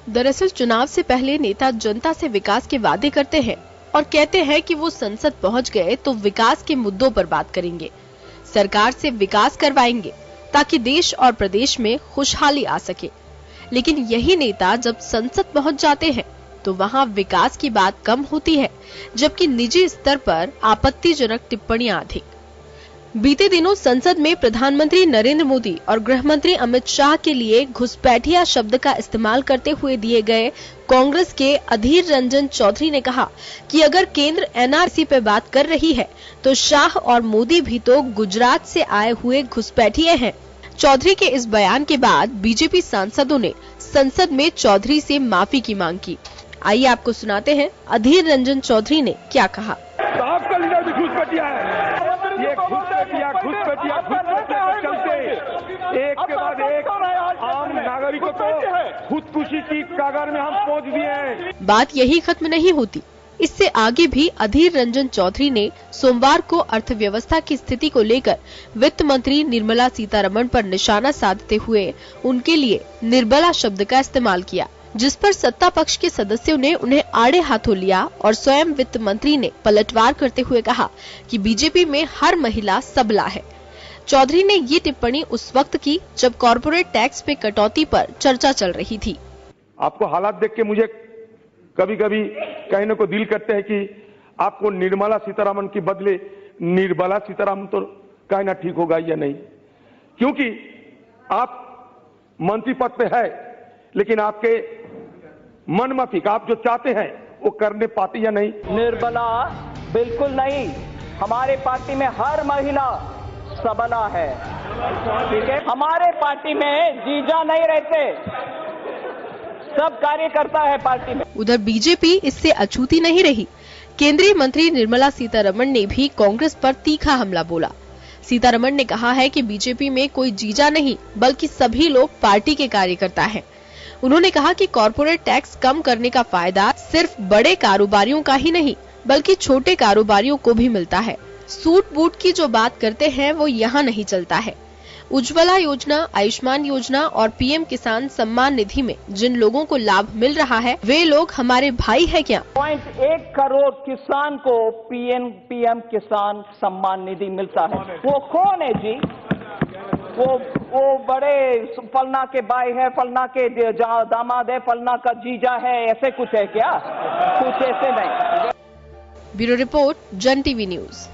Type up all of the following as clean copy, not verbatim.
दरअसल चुनाव से पहले नेता जनता से विकास के वादे करते हैं और कहते हैं कि वो संसद पहुंच गए तो विकास के मुद्दों पर बात करेंगे, सरकार से विकास करवाएंगे ताकि देश और प्रदेश में खुशहाली आ सके। लेकिन यही नेता जब संसद पहुंच जाते हैं तो वहां विकास की बात कम होती है, जबकि निजी स्तर पर आपत्तिजनक टिप्पणियां अधिक। बीते दिनों संसद में प्रधानमंत्री नरेंद्र मोदी और गृह मंत्री अमित शाह के लिए घुसपैठिया शब्द का इस्तेमाल करते हुए दिए गए कांग्रेस के अधीर रंजन चौधरी ने कहा कि अगर केंद्र एनआरसी पे बात कर रही है तो शाह और मोदी भी तो गुजरात से आए हुए घुसपैठिए हैं। चौधरी के इस बयान के बाद बीजेपी सांसदों ने संसद में चौधरी से माफी की मांग की। आइए आपको सुनाते हैं अधीर रंजन चौधरी ने क्या कहा। आपका लीडर भी घुसपैठिया है। ये घुसपैठिया के चलते एक के बाद एक आम नागरिकों को खुदकुशी की कगार में हम पहुंच दिए हैं। बात यही खत्म नहीं होती, इससे आगे भी अधीर रंजन चौधरी ने सोमवार को अर्थव्यवस्था की स्थिति को लेकर वित्त मंत्री निर्मला सीतारमण पर निशाना साधते हुए उनके लिए निर्बला शब्द का इस्तेमाल किया, जिस पर सत्ता पक्ष के सदस्यों ने उन्हें आड़े हाथों लिया और स्वयं वित्त मंत्री ने पलटवार करते हुए कहा कि बीजेपी में हर महिला सबला है। चौधरी ने ये टिप्पणी उस वक्त की जब कॉर्पोरेट टैक्स पे कटौती पर चर्चा चल रही थी। आपको हालात देख के मुझे कभी कभी कहने को दिल करते हैं कि आपको निर्मला सीतारमण के बदले निर्बला सीतारमण तो कहना ठीक होगा या नहीं, क्योंकि आप मंत्री पद पे है लेकिन आपके मन माफिक आप जो चाहते हैं वो करने पाते या नहीं। निर्बला बिल्कुल नहीं, हमारे पार्टी में हर महिला सबला है, ठीक है। हमारे पार्टी में जीजा नहीं रहते, सब कार्यकर्ता है पार्टी में। उधर बीजेपी इससे अछूती नहीं रही। केंद्रीय मंत्री निर्मला सीतारमण ने भी कांग्रेस पर तीखा हमला बोला। सीतारमण ने कहा है कि बीजेपी में कोई जीजा नहीं बल्कि सभी लोग पार्टी के कार्यकर्ता हैं। उन्होंने कहा कि कॉर्पोरेट टैक्स कम करने का फायदा सिर्फ बड़े कारोबारियों का ही नहीं बल्कि छोटे कारोबारियों को भी मिलता है। सूट बूट की जो बात करते हैं वो यहाँ नहीं चलता है। उज्ज्वला योजना, आयुष्मान योजना और पीएम किसान सम्मान निधि में जिन लोगों को लाभ मिल रहा है वे लोग हमारे भाई है क्या? 1 करोड़ किसान को पीएम किसान सम्मान निधि मिलता है। वो कौन है जी? वो बड़े फलना के भाई है, फलना के दामाद है, फलना का जीजा है, ऐसे कुछ है क्या? कुछ ऐसे नहीं। ब्यूरो रिपोर्ट, जन टीवी न्यूज।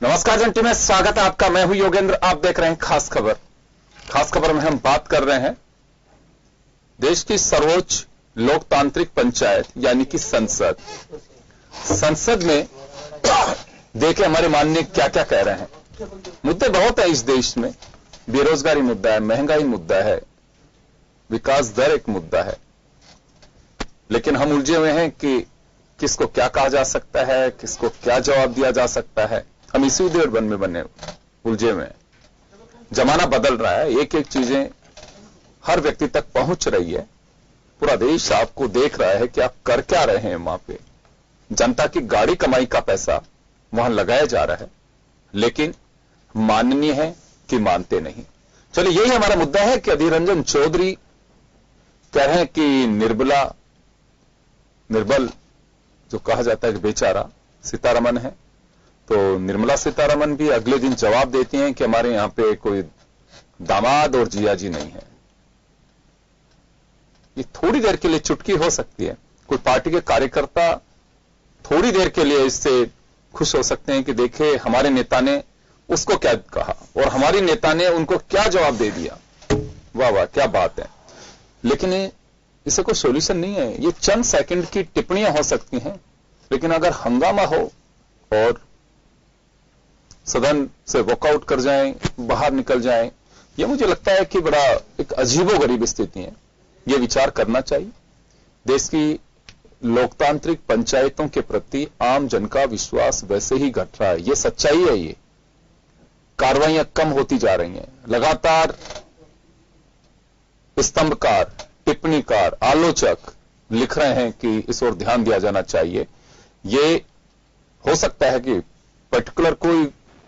नमस्कार जंटी में स्वागत है आपका। मैं हूं योगेंद्र, आप देख रहे हैं खास खबर। खास खबर में हम बात कर रहे हैं देश की सर्वोच्च लोकतांत्रिक पंचायत यानी कि संसद। संसद में देखे हमारे माननीय क्या क्या कह रहे हैं। मुद्दे बहुत है इस देश में। बेरोजगारी मुद्दा है, महंगाई मुद्दा है, विकास दर एक मुद्दा है, लेकिन हम उलझे हुए हैं कि किसको क्या कहा जा सकता है, किसको क्या जवाब दिया जा सकता है। हम इसी उधेड़बन में बने उलझे हुए हैं। जमाना बदल रहा है, एक एक चीजें हर व्यक्ति तक पहुंच रही है। पूरा देश आपको देख रहा है कि आप कर क्या रहे हैं वहां पे। जनता की गाड़ी कमाई का पैसा वहां लगाया जा रहा है, लेकिन माननीय है कि मानते नहीं। चलिए, यही हमारा मुद्दा है कि अधीर रंजन चौधरी कह रहे हैं कि निर्बल जो कहा जाता है कि बेचारा सीतारमन है, तो निर्मला सीतारमन भी अगले दिन जवाब देती हैं कि हमारे यहां पे कोई दामाद और जिया जी नहीं है। ये थोड़ी देर के लिए चुटकी हो सकती है, कोई पार्टी के कार्यकर्ता थोड़ी देर के लिए इससे खुश हो सकते हैं कि देखे हमारे नेता ने उसको क्या कहा और हमारी नेता ने उनको क्या जवाब दे दिया। वाह वाह, क्या बात है। लेकिन इसे कोई सॉल्यूशन नहीं है। ये चंद सेकंड की टिप्पणियां हो सकती हैं, लेकिन अगर हंगामा हो और सदन से वॉकआउट कर जाएं, बाहर निकल जाएं, यह मुझे लगता है कि बड़ा एक अजीबोगरीब स्थिति है। यह विचार करना चाहिए। देश की लोकतांत्रिक पंचायतों के प्रति आम जन का विश्वास वैसे ही घट रहा है, यह सच्चाई है। ये कार्रवाइयां कम होती जा रही हैं। लगातार स्तंभकार, टिप्पणीकार, आलोचक लिख रहे हैं कि इस ओर ध्यान दिया जाना चाहिए। ये हो सकता है कि पर्टिकुलर कोई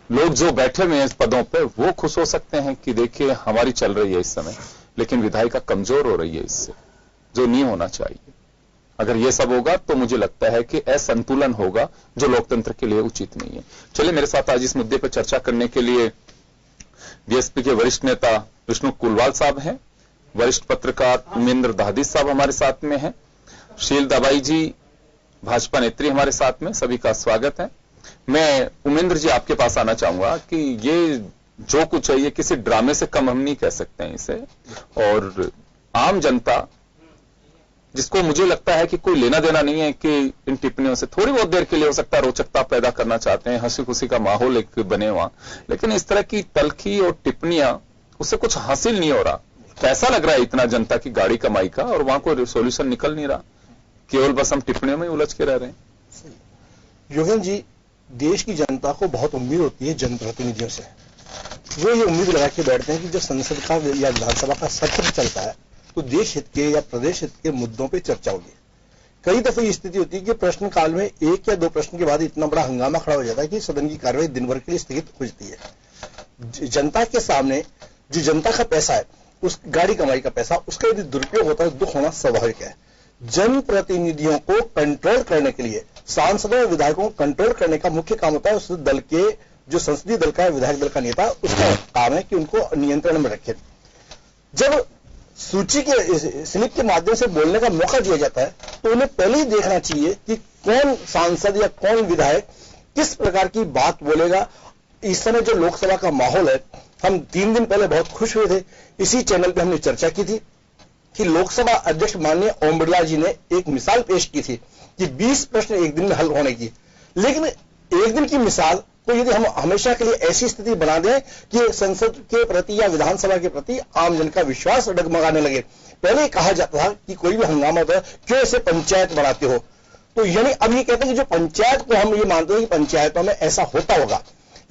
लोग जो बैठे हुए हैं इस पदों पे वो खुश हो सकते हैं कि देखिए हमारी चल रही है इस समय, लेकिन विधायिका कमजोर हो रही है इससे, जो नहीं होना चाहिए। अगर ये सब होगा तो मुझे लगता है कि असंतुलन होगा जो लोकतंत्र के लिए उचित नहीं है। चलिए, मेरे साथ आज इस मुद्दे पर चर्चा करने के लिए बीएसपी के वरिष्ठ नेता विष्णु कुलवाल साहब हैं, वरिष्ठ पत्रकार उमेंद्र दहादी साहब हमारे साथ में हैं, शील दबाई जी भाजपा नेत्री हमारे साथ में, सभी का स्वागत है। मैं उमेंद्र जी आपके पास आना चाहूंगा कि ये जो कुछ है ये किसी ड्रामे से कम हम नहीं कह सकते हैं इसे, और आम जनता जिसको मुझे लगता है कि कोई लेना देना नहीं है कि इन टिप्पणियों से थोड़ी बहुत देर के लिए हो सकता है रोचकता पैदा करना चाहते हैं, हंसी खुशी का माहौल एक बने वहां, लेकिन इस तरह की तलखी और टिप्पणियां उससे कुछ हासिल नहीं हो रहा। पैसा लग रहा है इतना जनता की गाड़ी कमाई का और वहां कोई सोल्यूशन निकल नहीं रहा, केवल बस हम टिप्पणियों में उलझ के रह रहे हैं। योगेंद्र जी, देश की जनता को बहुत उम्मीद होती है जनप्रतिनिधियों से। वो ये उम्मीद लगा के बैठते हैं कि जब संसद का या विधानसभा का सत्र चलता है तो देश हित के या प्रदेश हित के मुद्दों पे चर्चा होगी। कई दफे ये स्थिति होती है कि प्रश्नकाल में एक या दो प्रश्न के बाद इतना बड़ा हंगामा खड़ा हो जाता है कि सदन की कार्रवाई दिन भर के लिए स्थगित हो जाती है। जनता के सामने जो जनता का पैसा है, उस गाड़ी कमाई का पैसा, उसका यदि दुरुपयोग होता है, दुख होना स्वाभाविक है। जनप्रतिनिधियों को कंट्रोल करने के लिए, सांसदों और विधायकों को कंट्रोल करने का मुख्य काम होता है उस दल के, जो संसदीय दल का विधायक दल का नेता, उसका काम है कि उनको नियंत्रण में रखे। जब सूची के स्लिप के माध्यम से बोलने का मौका दिया जाता है तो उन्हें पहले ही देखना चाहिए कि कौन सांसद या कौन विधायक किस प्रकार की बात बोलेगा। इस समय जो लोकसभा का माहौल है, हम 3 दिन पहले बहुत खुश हुए थे, इसी चैनल पे हमने चर्चा की थी कि लोकसभा अध्यक्ष माननीय ओम बिरला जी ने एक मिसाल पेश की थी कि 20 प्रश्न एक दिन में हल होने की। लेकिन एक दिन की मिसाल तो यदि हम हमेशा के लिए ऐसी स्थिति बना दें कि संसद के प्रति या विधानसभा के प्रति आम जन का विश्वास डगमगाने लगे। पहले कहा जाता था कि कोई भी हंगामा होता है, क्यों ऐसे पंचायत बनाते हो, तो यानी अब ये कहते हैं कि जो पंचायत को हम ये मानते हैं कि पंचायतों में ऐसा होता होगा।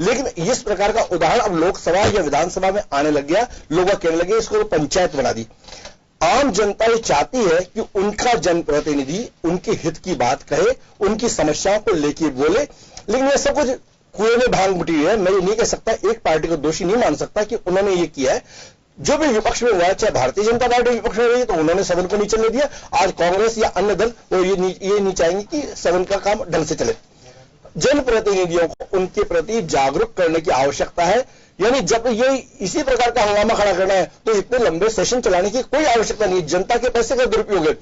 लेकिन इस प्रकार का उदाहरण अब लोकसभा या विधानसभा में आने लग गया, लोग कहने लगे इसको पंचायत बना दी। आम जनता ये चाहती है कि उनका जनप्रतिनिधि उनके हित की बात कहे, उनकी समस्याओं को लेकर बोले, लेकिन ये सब कुछ कुएं में भांग मुटी है। मैं ये नहीं कह सकता, एक पार्टी को दोषी नहीं मान सकता कि उन्होंने ये किया है। जो भी विपक्ष में हुआ, चाहे भारतीय जनता पार्टी विपक्ष में रही तो उन्होंने सदन को नहीं चलने दिया। आज कांग्रेस या अन्य दल वो ये नहीं चाहेंगे कि सदन का काम ढंग से चले। जनप्रतिनिधियों को उनके प्रति जागरूक करने की आवश्यकता है। यानी जब ये इसी प्रकार का हंगामा खड़ा करना है तो इतने लंबे सेशन चलाने की कोई आवश्यकता नहीं है। जनता के पैसे का दुरुपयोग है।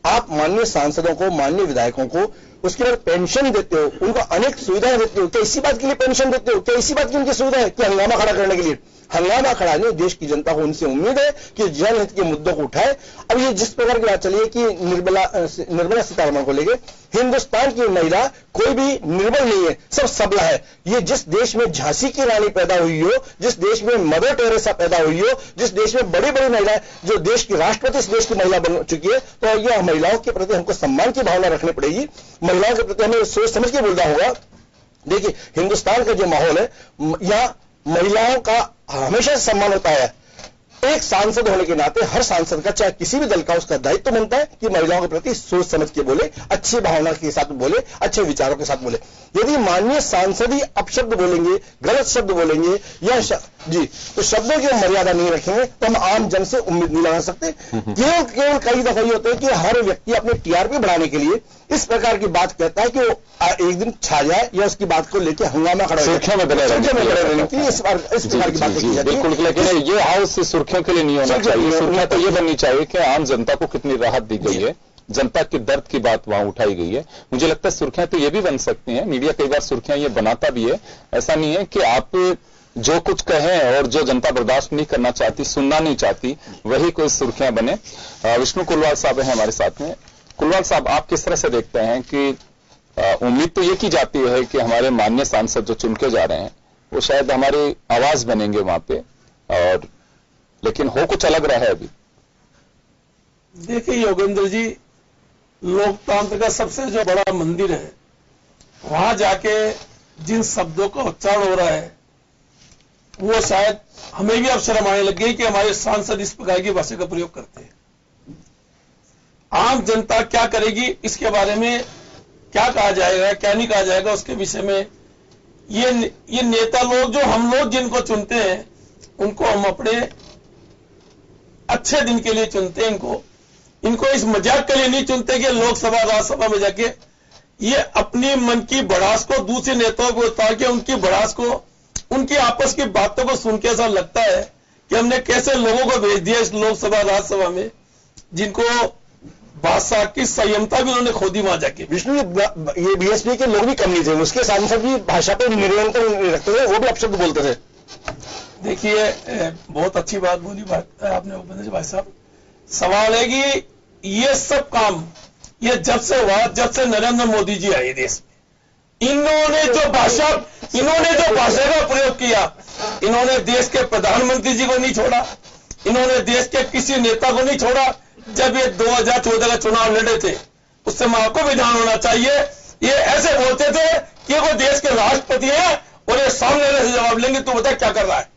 आप माननीय सांसदों को, माननीय विधायकों को उसके बाद पेंशन देते हो, उनको अनेक सुविधाएं देते हो। क्या इसी बात के लिए पेंशन देते हो? क्या इसी बात की उनकी सुविधा है कि हंगामा खड़ा करने के लिए? हंगामा खड़ा नहीं, देश की जनता को उनसे उम्मीद है कि जनहित के मुद्दों को उठाए। अब ये जिस प्रकार की बात चली है कि निर्मला सीतारमण को लेके, हिंदुस्तान की महिला कोई भी निर्बल नहीं है, सब सबला है। ये जिस देश में झांसी की रानी पैदा हुई हो, जिस देश में मदर टेरेसा पैदा हुई हो, जिस देश में बड़ी बड़ी महिलाएं, जो देश की राष्ट्रपति इस देश की महिला बन चुकी है, तो यह महिलाओं के प्रति हमको सम्मान की भावना रखनी पड़ेगी। महिलाओं के प्रति हमें सोच समझ के बोलना होगा। देखिए, हिंदुस्तान का जो माहौल है, यहाँ महिलाओं का हमेशा सम्मान होता है। एक सांसद होने के नाते हर सांसद का, चाहे किसी भी दल का, उसका दायित्व बनता है कि महिलाओं के प्रति सोच समझ के बोले, अच्छी भावना के साथ बोले, अच्छे विचारों के साथ बोले। यदि माननीय सांसद ही अपशब्द बोलेंगे, गलत शब्द बोलेंगे या तो शब्दों की मर्यादा नहीं रखेंगे तो हम आम जन से उम्मीद नहीं लगा सकते। केवल कई दफा ये होता है कि हर व्यक्ति अपने टीआरपी बढ़ाने के लिए इस प्रकार की बात कहता है कि वो एक दिन छा जाए या उसकी बात को लेकर हंगामा खड़ा सुर्खियों में बने रहने के लिए इस प्रकार की बातें की जाती है। बिल्कुल, लेकिन ये हाउस सुर्खियों के लिए नहीं होना चाहिए। सुर्खियां तो ये बननी चाहिए कि आम जनता को कितनी राहत दी गई है, जनता के दर्द की बात वहां उठाई गई है। मुझे लगता है सुर्खियां तो ये भी बन सकती हैं, मीडिया कई बार सुर्खियां ये बनाता भी है। ऐसा नहीं है कि आप जो कुछ कहें और जो जनता बर्दाश्त नहीं करना चाहती, सुनना नहीं चाहती, वही कोई सुर्खियां बने। विष्णु कुलवाल साहब हैं हमारे साथ में। कुलवाल साहब, आप किस तरह से देखते हैं कि उम्मीद तो ये की जाती है कि हमारे माननीय सांसद जो चुन के जा रहे हैं वो शायद हमारी आवाज बनेंगे वहां पे, और लेकिन हो कुछ अलग रहा है अभी। देखिए योगेंद्र जी, लोकतंत्र का सबसे जो बड़ा मंदिर है, वहां जाके जिन शब्दों का उच्चारण हो रहा है वो शायद हमें भी अब शर्म आने लग गई कि हमारे सांसद इस प्रकार की भाषा का प्रयोग करते हैं। आम जनता क्या करेगी इसके बारे में क्या कहा जाएगा, क्या नहीं कहा जाएगा, उसके विषय में ये नेता लोग, जो हम लोग जिनको चुनते हैं, उनको हम अपने अच्छे दिन के लिए चुनते हैं। इनको इस मजाक के लिए नहीं चुनते कि लोकसभा राज्यसभा में जाके ये अपनी मन की भड़ास को दूसरे नेताओं को उतार के उनकी भड़ास को, उनकी आपस की बातों को सुन के ऐसा लगता है कि हमने कैसे लोगों को भेज दिया इस लोकसभा राज्यसभा में, जिनको भाषा की संयमता भी उन्होंने खो दी वहां जाके। विष्णु, ये बीएसपी के लोग भी कम नहीं थे, उसके सांसद भी भाषा पर निरंतर रखते थे, वो भी अपशब्द बोलते थे। देखिए, बहुत अच्छी बात बोली आपने भूपेंद्र भाई साहब। सवाल है कि ये सब काम ये जब से हुआ, जब से नरेंद्र मोदी जी आए देश में, इन्होंने जो भाषा का प्रयोग किया, इन्होंने देश के प्रधानमंत्री जी को नहीं छोड़ा, इन्होंने देश के किसी नेता को नहीं छोड़ा। जब ये 2014 का चुनाव लड़े थे, उस समय आपको भी ध्यान होना चाहिए, ये ऐसे बोलते थे कि वो देश के राष्ट्रपति हैं और ये सामने से जवाब लेंगे, तो बता क्या कर रहा है।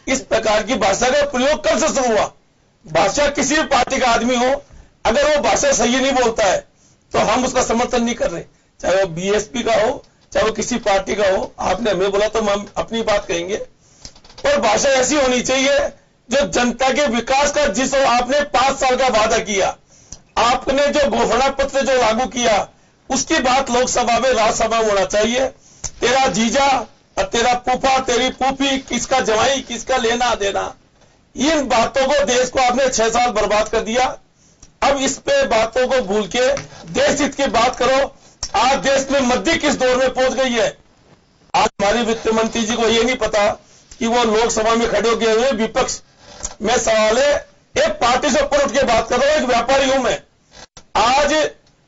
इस प्रकार की भाषा का प्रयोग कब से शुरू हुआ? भाषा किसी भी पार्टी का आदमी हो, अगर वो भाषा सही नहीं बोलता है तो हम उसका समर्थन नहीं कर रहे, चाहे वो बीएसपी का हो, चाहे वो किसी पार्टी का हो। आपने हमें बोला तो हम अपनी बात कहेंगे। और भाषा ऐसी होनी चाहिए जो जनता के विकास का, जिस आपने 5 साल का वादा किया, आपने जो घोषणा पत्र जो लागू किया, उसकी बात लोकसभा में, राज्यसभा में होना चाहिए। तेरा जीजा और तेरा फूफा, तेरी फूफी, किसका जवाई, किसका लेना देना, इन बातों को, देश को आपने 6 साल बर्बाद कर दिया। अब इस पे बातों को भूल के देश हित की बात करो। आज देश में मध्य किस दौर में पहुंच गई है। आज हमारे वित्त मंत्री जी को यह नहीं पता कि वो लोकसभा में खड़े होकर हुए विपक्ष में सवाल है, एक पार्टी से ऊपर उठ के बात कर रहा हूं, एक व्यापारी हूं मैं। आज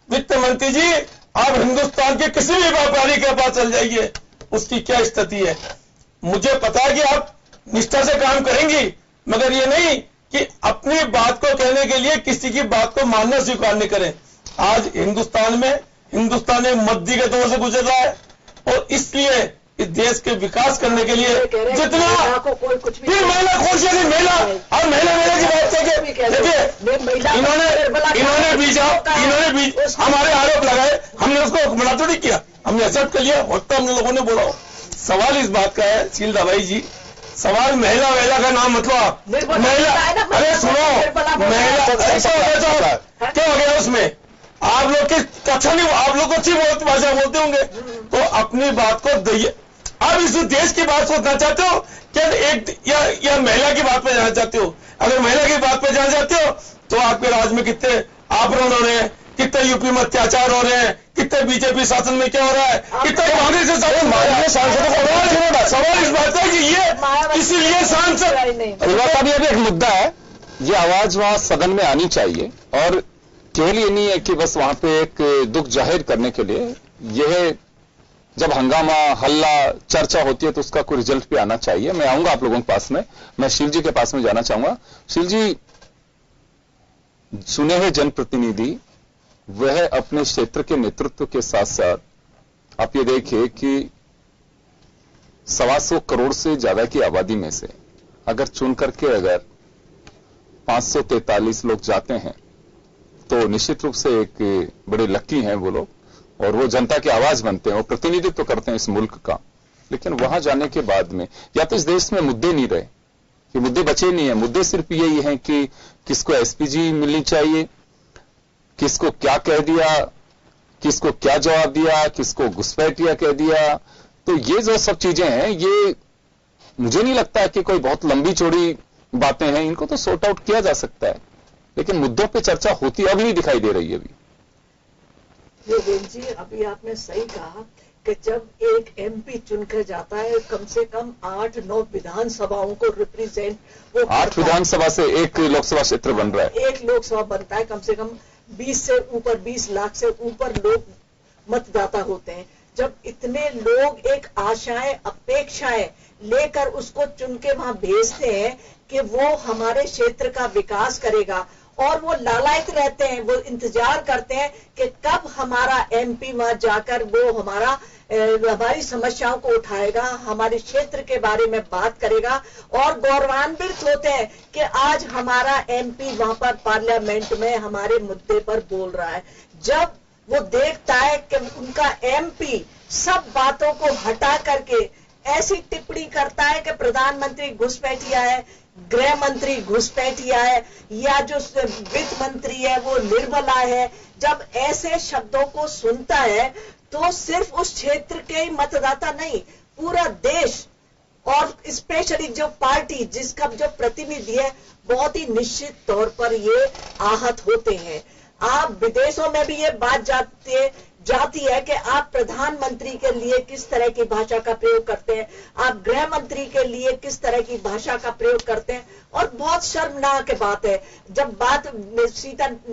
वित्त मंत्री जी, आप हिंदुस्तान के किसी भी व्यापारी के पास चल जाइए, उसकी क्या स्थिति है। मुझे पता है कि आप निष्ठा से काम करेंगी, मगर ये नहीं कि अपनी बात को कहने के लिए किसी की बात को मानना स्वीकार नहीं करें। आज हिंदुस्तान में मद्दी के दौर से गुजर रहा है, और इसलिए इस देश के विकास करने के लिए जितना फिर महिला खोज महिला और महिला की बात करके, देखिए इन्होंने बीच हमारे आरोप लगाए, हमने उसको मना तो नहीं किया, हमने एक्सेप्ट कर लिया, वक्त हमने लोगों ने बोला। सवाल इस बात का है शीलदा भाई जी, सवाल महिला का नाम मतलब महिला, अरे सुनो, महिला ऐसा क्या हो गया उसमें, आप लोग की अच्छा नहीं, आप लोग अच्छी भाषा बोलते होंगे, तो अपनी बात को दइए। आप इस देश की बात सोचना चाहते हो क्या, एक या महिला की बात पे जाना चाहते हो? अगर महिला की बात पे जाना चाहते हो तो आपके राज्य में कितने अपहरण हो रहे हैं, कितने यूपी में अत्याचार हो रहे हैं, कितने बीजेपी शासन में क्या हो रहा है, कितने कांग्रेस के सांसदों को सवाल इस बात का कि ये इसीलिए सांसद अभी एक मुद्दा है, ये आवाज वहां सदन में आनी चाहिए, और केवल ये नहीं है कि बस वहां पे एक दुख जाहिर करने के लिए, यह जब हंगामा, हल्ला, चर्चा होती है तो उसका कोई रिजल्ट भी आना चाहिए। मैं आऊंगा आप लोगों के पास में, मैं शील जी के पास में जाना चाहूंगा। शील जी, चुने हुए जनप्रतिनिधि वह अपने क्षेत्र के नेतृत्व के साथ साथ आप ये देखिए कि 125 करोड़ से ज्यादा की आबादी में से अगर चुन करके अगर 543 लोग जाते हैं तो निश्चित रूप से एक बड़े लकी हैं वो लोग, और वो जनता की आवाज बनते हैं और प्रतिनिधित्व करते हैं इस मुल्क का। लेकिन वहां जाने के बाद में या तो इस देश में मुद्दे नहीं रहे, ये मुद्दे बचे नहीं है। मुद्दे सिर्फ यही हैं कि किसको एसपीजी मिलनी चाहिए, किसको क्या कह दिया, किसको क्या जवाब दिया, किसको घुसपैठिया कह दिया। तो ये जो सब चीजें हैं, ये मुझे नहीं लगता है कि कोई बहुत लंबी चौड़ी बातें हैं, इनको तो सॉर्ट आउट किया जा सकता है, लेकिन मुद्दों पे चर्चा होती अब नहीं दिखाई दे रही है अभी। योगेंद्र जी, अभी आपने सही कहा कि जब एक एमपी चुनकर जाता है, कम से कम 8-9 विधानसभाओं को रिप्रेजेंट, वो 8 विधानसभा से एक लोकसभा क्षेत्र बन रहा है, एक लोकसभा बनता है, कम से कम 20 से ऊपर, 20 लाख से ऊपर लोग मतदाता होते हैं। जब इतने लोग एक आशाएं, अपेक्षाएं लेकर उसको चुन के वहां भेजते हैं कि वो हमारे क्षेत्र का विकास करेगा, और वो लालायित रहते हैं, वो इंतजार करते हैं कि कब हमारा एमपी वहां जाकर वो हमारी समस्याओं को उठाएगा, हमारे क्षेत्र के बारे में बात करेगा, और गौरवान्वित होते हैं कि आज हमारा एमपी वहां पर पार्लियामेंट में हमारे मुद्दे पर बोल रहा है। जब वो देखता है कि उनका एमपी सब बातों को हटा करके ऐसी टिप्पणी करता है कि प्रधानमंत्री घुसपैठिया है, गृह मंत्री घुसपैठिया है, या जो वित्त मंत्री है वो निर्मला है, जब ऐसे शब्दों को सुनता है तो सिर्फ उस क्षेत्र के ही मतदाता नहीं, पूरा देश और स्पेशली जो पार्टी जिसका जो प्रतिनिधि है, बहुत ही निश्चित तौर पर ये आहत होते हैं। आप विदेशों में भी ये बात जाती है कि आप प्रधानमंत्री के लिए किस तरह की भाषा का प्रयोग करते हैं, आप गृह मंत्री के लिए किस तरह की भाषा का प्रयोग करते हैं। और बहुत शर्मनाक बात है, जब बात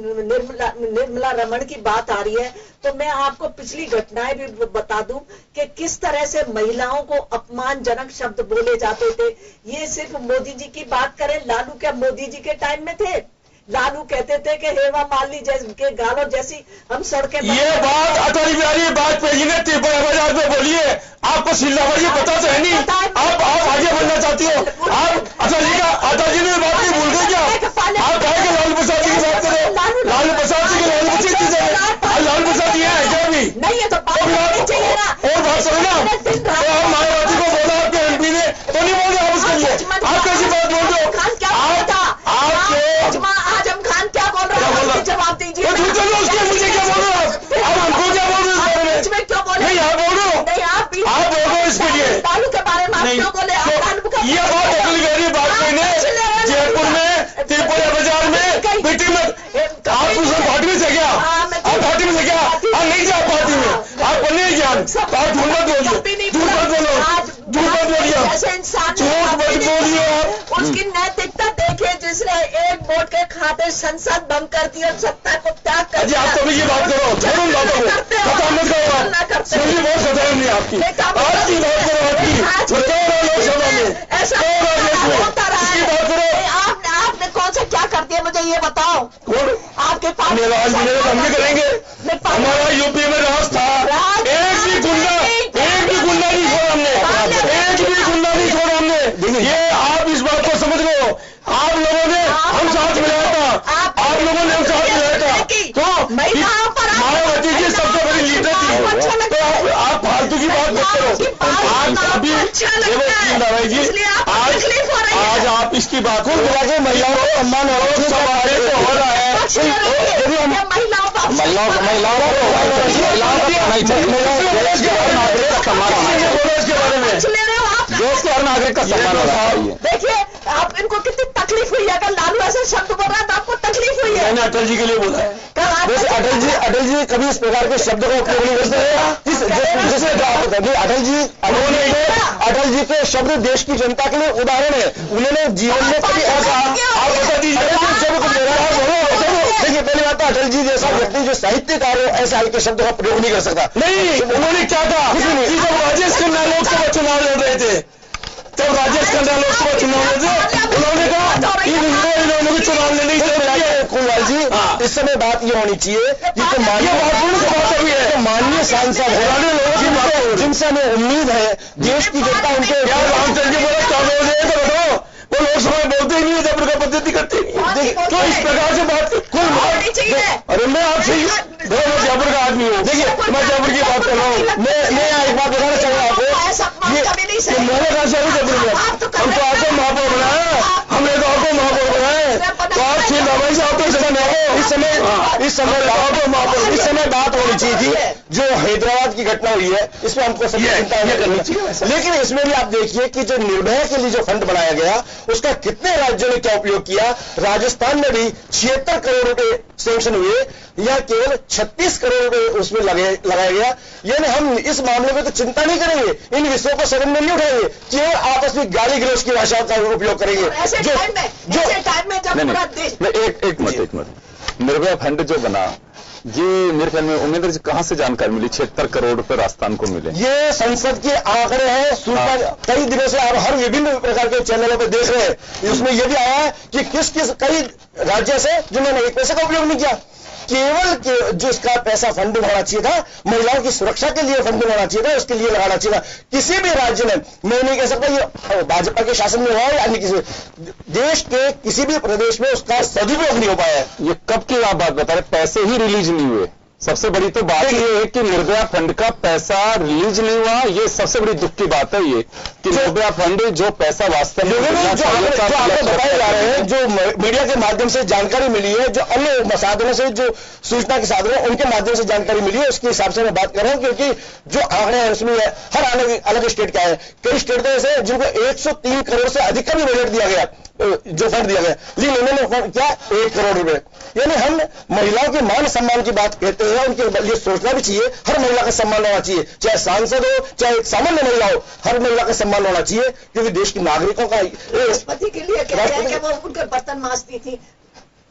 निर्मला रमण की बात आ रही है तो मैं आपको पिछली घटनाएं भी बता दूं कि किस तरह से महिलाओं को अपमानजनक शब्द बोले जाते थे। ये सिर्फ मोदी जी की बात करें, लालू क्या मोदी जी के टाइम में थे? लालू कहते थे कि हेमा मालिनी के गालों जैसी हम सड़कें, ये बात अटल बिहारी वाजपेयी ने त्रिपुरा बाजार में बोली है। आपको सिल्लाबाजी पता तो है नहीं, आप आगे बढ़ना चाहती हो। आप अटल जी ने बात नहीं भूल गए क्या? आप कहे कि लालू प्रसाद जी की बात करो, लालू प्रसाद जी की लालू प्रसाद जी लालू प्रसाद जी है क्या अभी नहीं है तो चाहिए ना। और बात सुनो ना, तो मायावती को बोला आपके एमपी ने, तो नहीं बोल रहे आप उसके लिए, आप कैसी बात बोल रहे हो? आजम खान क्या बोल रहा है, जवाब दीजिए। मुझे क्या बोल रहे हो आप? हमको क्या बोल रहे हो इसके बारे में? क्यों बोले? नहीं आप बोल रहे हो, नहीं आप बोल रहे हो इसके लिए। लालू के बारे में आप क्यों बोले? ये बात अटल बिहारी वाजपेयी ने जयपुर में त्रिपुरा बाजार में मीटिंग में, आप उस पार्टी में से क्या? आप पार्टी में से क्या? आप नहीं थे पार्टी में, आपको नहीं ज्ञान, आप झूठ मत बोलिए, झूठ मत बोलो, झूठ मत बोलिए, झूठ मत बोलिए आप। उसकी नैतिकता देखिए, जिसने एक वोट के खातिर संसद भंग कर दी और सत्ता को त्याग कर दिया। आप तो ये बात करो, छोड़ो उन बातों को, खत्म मत करो आप, सुनिए बहुत खतरनाक नहीं आपकी, आपकी बात करो, आपकी लोकसभा में ऐसा होता रहा है। आपने कौन सा क्या कर दिया मुझे ये बताओ? आपके पास राज मिलेगा तो हम भी करेंगे। हमारा यूपी में राज था, एक भी गुंडा नहीं छोड़ा हमने, एक भी गुंडा नहीं छोड़ा हमने। ये आप इस बात को समझ लो, आप लोगों ने हम साथ मिलाया था, आप लोगों ने हम साथ मिलाया था, तो मायावती जी सबसे बड़ी लीडर थी, तो आप फालतू की बात मत करो। आज अभी जी आज आप इसकी बात को महिलाओं को सम्मान हो रहा है, महिलाओं को देश के हर नागरिक का सम्मान हो रहा है। देखिए आप इनको कितनी तकलीफ हुई है, अगर लालू ऐसे शब्द बोल रहा है तो आपको तकलीफ हुई है। मैंने अटल जी के लिए बोला है। वैसे अटल जी कभी इस प्रकार के शब्द का उपयोग नहीं करते हैं, जिससे अटल जी के शब्द देश की जनता के लिए उदाहरण है। उन्होंने जीवन में कभी ऐसा, आप बता दीजिए, देखिए पहली बात तो अटल जी जैसा व्यक्ति जो साहित्यकार हो ऐसे हल्के शब्द का प्रयोग नहीं कर सकता। नहीं, उन्होंने क्या कहा, जब राजेश खन्ना लोकसभा चुनाव लड़ रहे थे, तब राजेश खन्ना लोकसभा चुनाव लड़ रहे थे, उन्होंने कहा इन्होंने चुनाव लड़ने के लिए कुमार जी, इस समय बात ये होनी चाहिए जिसको माननीय सांसद है, जिनसे हमें उम्मीद है देश की जनता उनके रामचंद्र जी बोला क्या बोल रहे हैं तो बताओ, वो समय बोलते ही नहीं है, जबर का पद्धति करते नहीं है। तो इस प्रकार से बात अरे मैं आपसे मैं जबर का आदमी हूँ। देखिए मैं जबर की बात कर रहा हूँ। मैं एक बात बताना चाहूंगा आपको, ये मेरे कहा से जबर में हम तो आपको महापौर बनाया, हमने तो आपको महापौर बनाया, तो आप ठीक दवाई से आप तो इस समय बात होनी चाहिए थी। जो हैदराबाद की घटना हुई है इसमें हमको सब चिंता करनी चाहिए, लेकिन इसमें भी आप देखिए कि जो निर्भया के लिए जो फंड बनाया गया उसका कितने राज्यों ने क्या उपयोग किया। राजस्थान में भी 76 करोड़ रुपए सैंक्शन हुए, या केवल 36 करोड़ रुपए उसमें लगाया गया। यानी हम इस मामले में तो चिंता नहीं करेंगे, इन विषयों को सदन में नहीं उठाएंगे, केवल आपस में गाली गलौज की भाषा का उपयोग करेंगे। एक मिनट निर्भया फंड जो बना, ये मेरे ख्याल में उम्मीदवार जी कहां से जानकारी मिली 76 करोड़ रुपए राजस्थान को मिले? ये संसद के आंकड़े हैं। सूचना कई दिनों से आप हर विभिन्न प्रकार के चैनलों पर देख रहे हैं। इसमें यह भी आया है कि किस कई राज्य से जिन्होंने एक पैसे का उपयोग नहीं किया, केवल जो इसका पैसा फंड होना चाहिए था, महिलाओं की सुरक्षा के लिए फंड होना चाहिए था, उसके लिए लगाना चाहिए था। किसी भी राज्य में, मैं नहीं कह सकता ये भाजपा के शासन में हुआ है या अन्य किसी देश के किसी भी प्रदेश में उसका सदुपयोग नहीं हो पाया है। ये कब की आप बात बता रहे, पैसे ही रिलीज नहीं हुए। सबसे बड़ी तो बात ये है कि निर्भया फंड का पैसा रिलीज नहीं हुआ, ये सबसे बड़ी दुख की बात है ये कि निर्भया फंड जो पैसा वास्तव में जो आपको बताए जा रहे हैं, जो मीडिया के माध्यम से जानकारी मिली है, जो अन्य साधनों से जो सूचना के साधन है उनके माध्यम से जानकारी मिली है, उसके हिसाब से मैं बात कर रहा हूं। क्योंकि जो आंकड़े हैं उसमें हर अलग स्टेट का है। कई स्टेट तो ऐसे जिनको 103 करोड़ से अधिक का भी बजट दिया गया, जो फंड दिया गया, लेकिन उन्होंने क्या 1 करोड़ रुपए। यानी हम महिलाओं के मान सम्मान की बात कहते हैं, उनके लिए सोचना भी चाहिए। हर महिला का सम्मान होना चाहिए, चाहे सांसद हो चाहे एक सामान्य महिला हो, हर महिला का सम्मान होना चाहिए। क्योंकि देश के नागरिकों का राष्ट्रपति के लिए कहते हैं कि वो उनके बर्तन मांजती थी।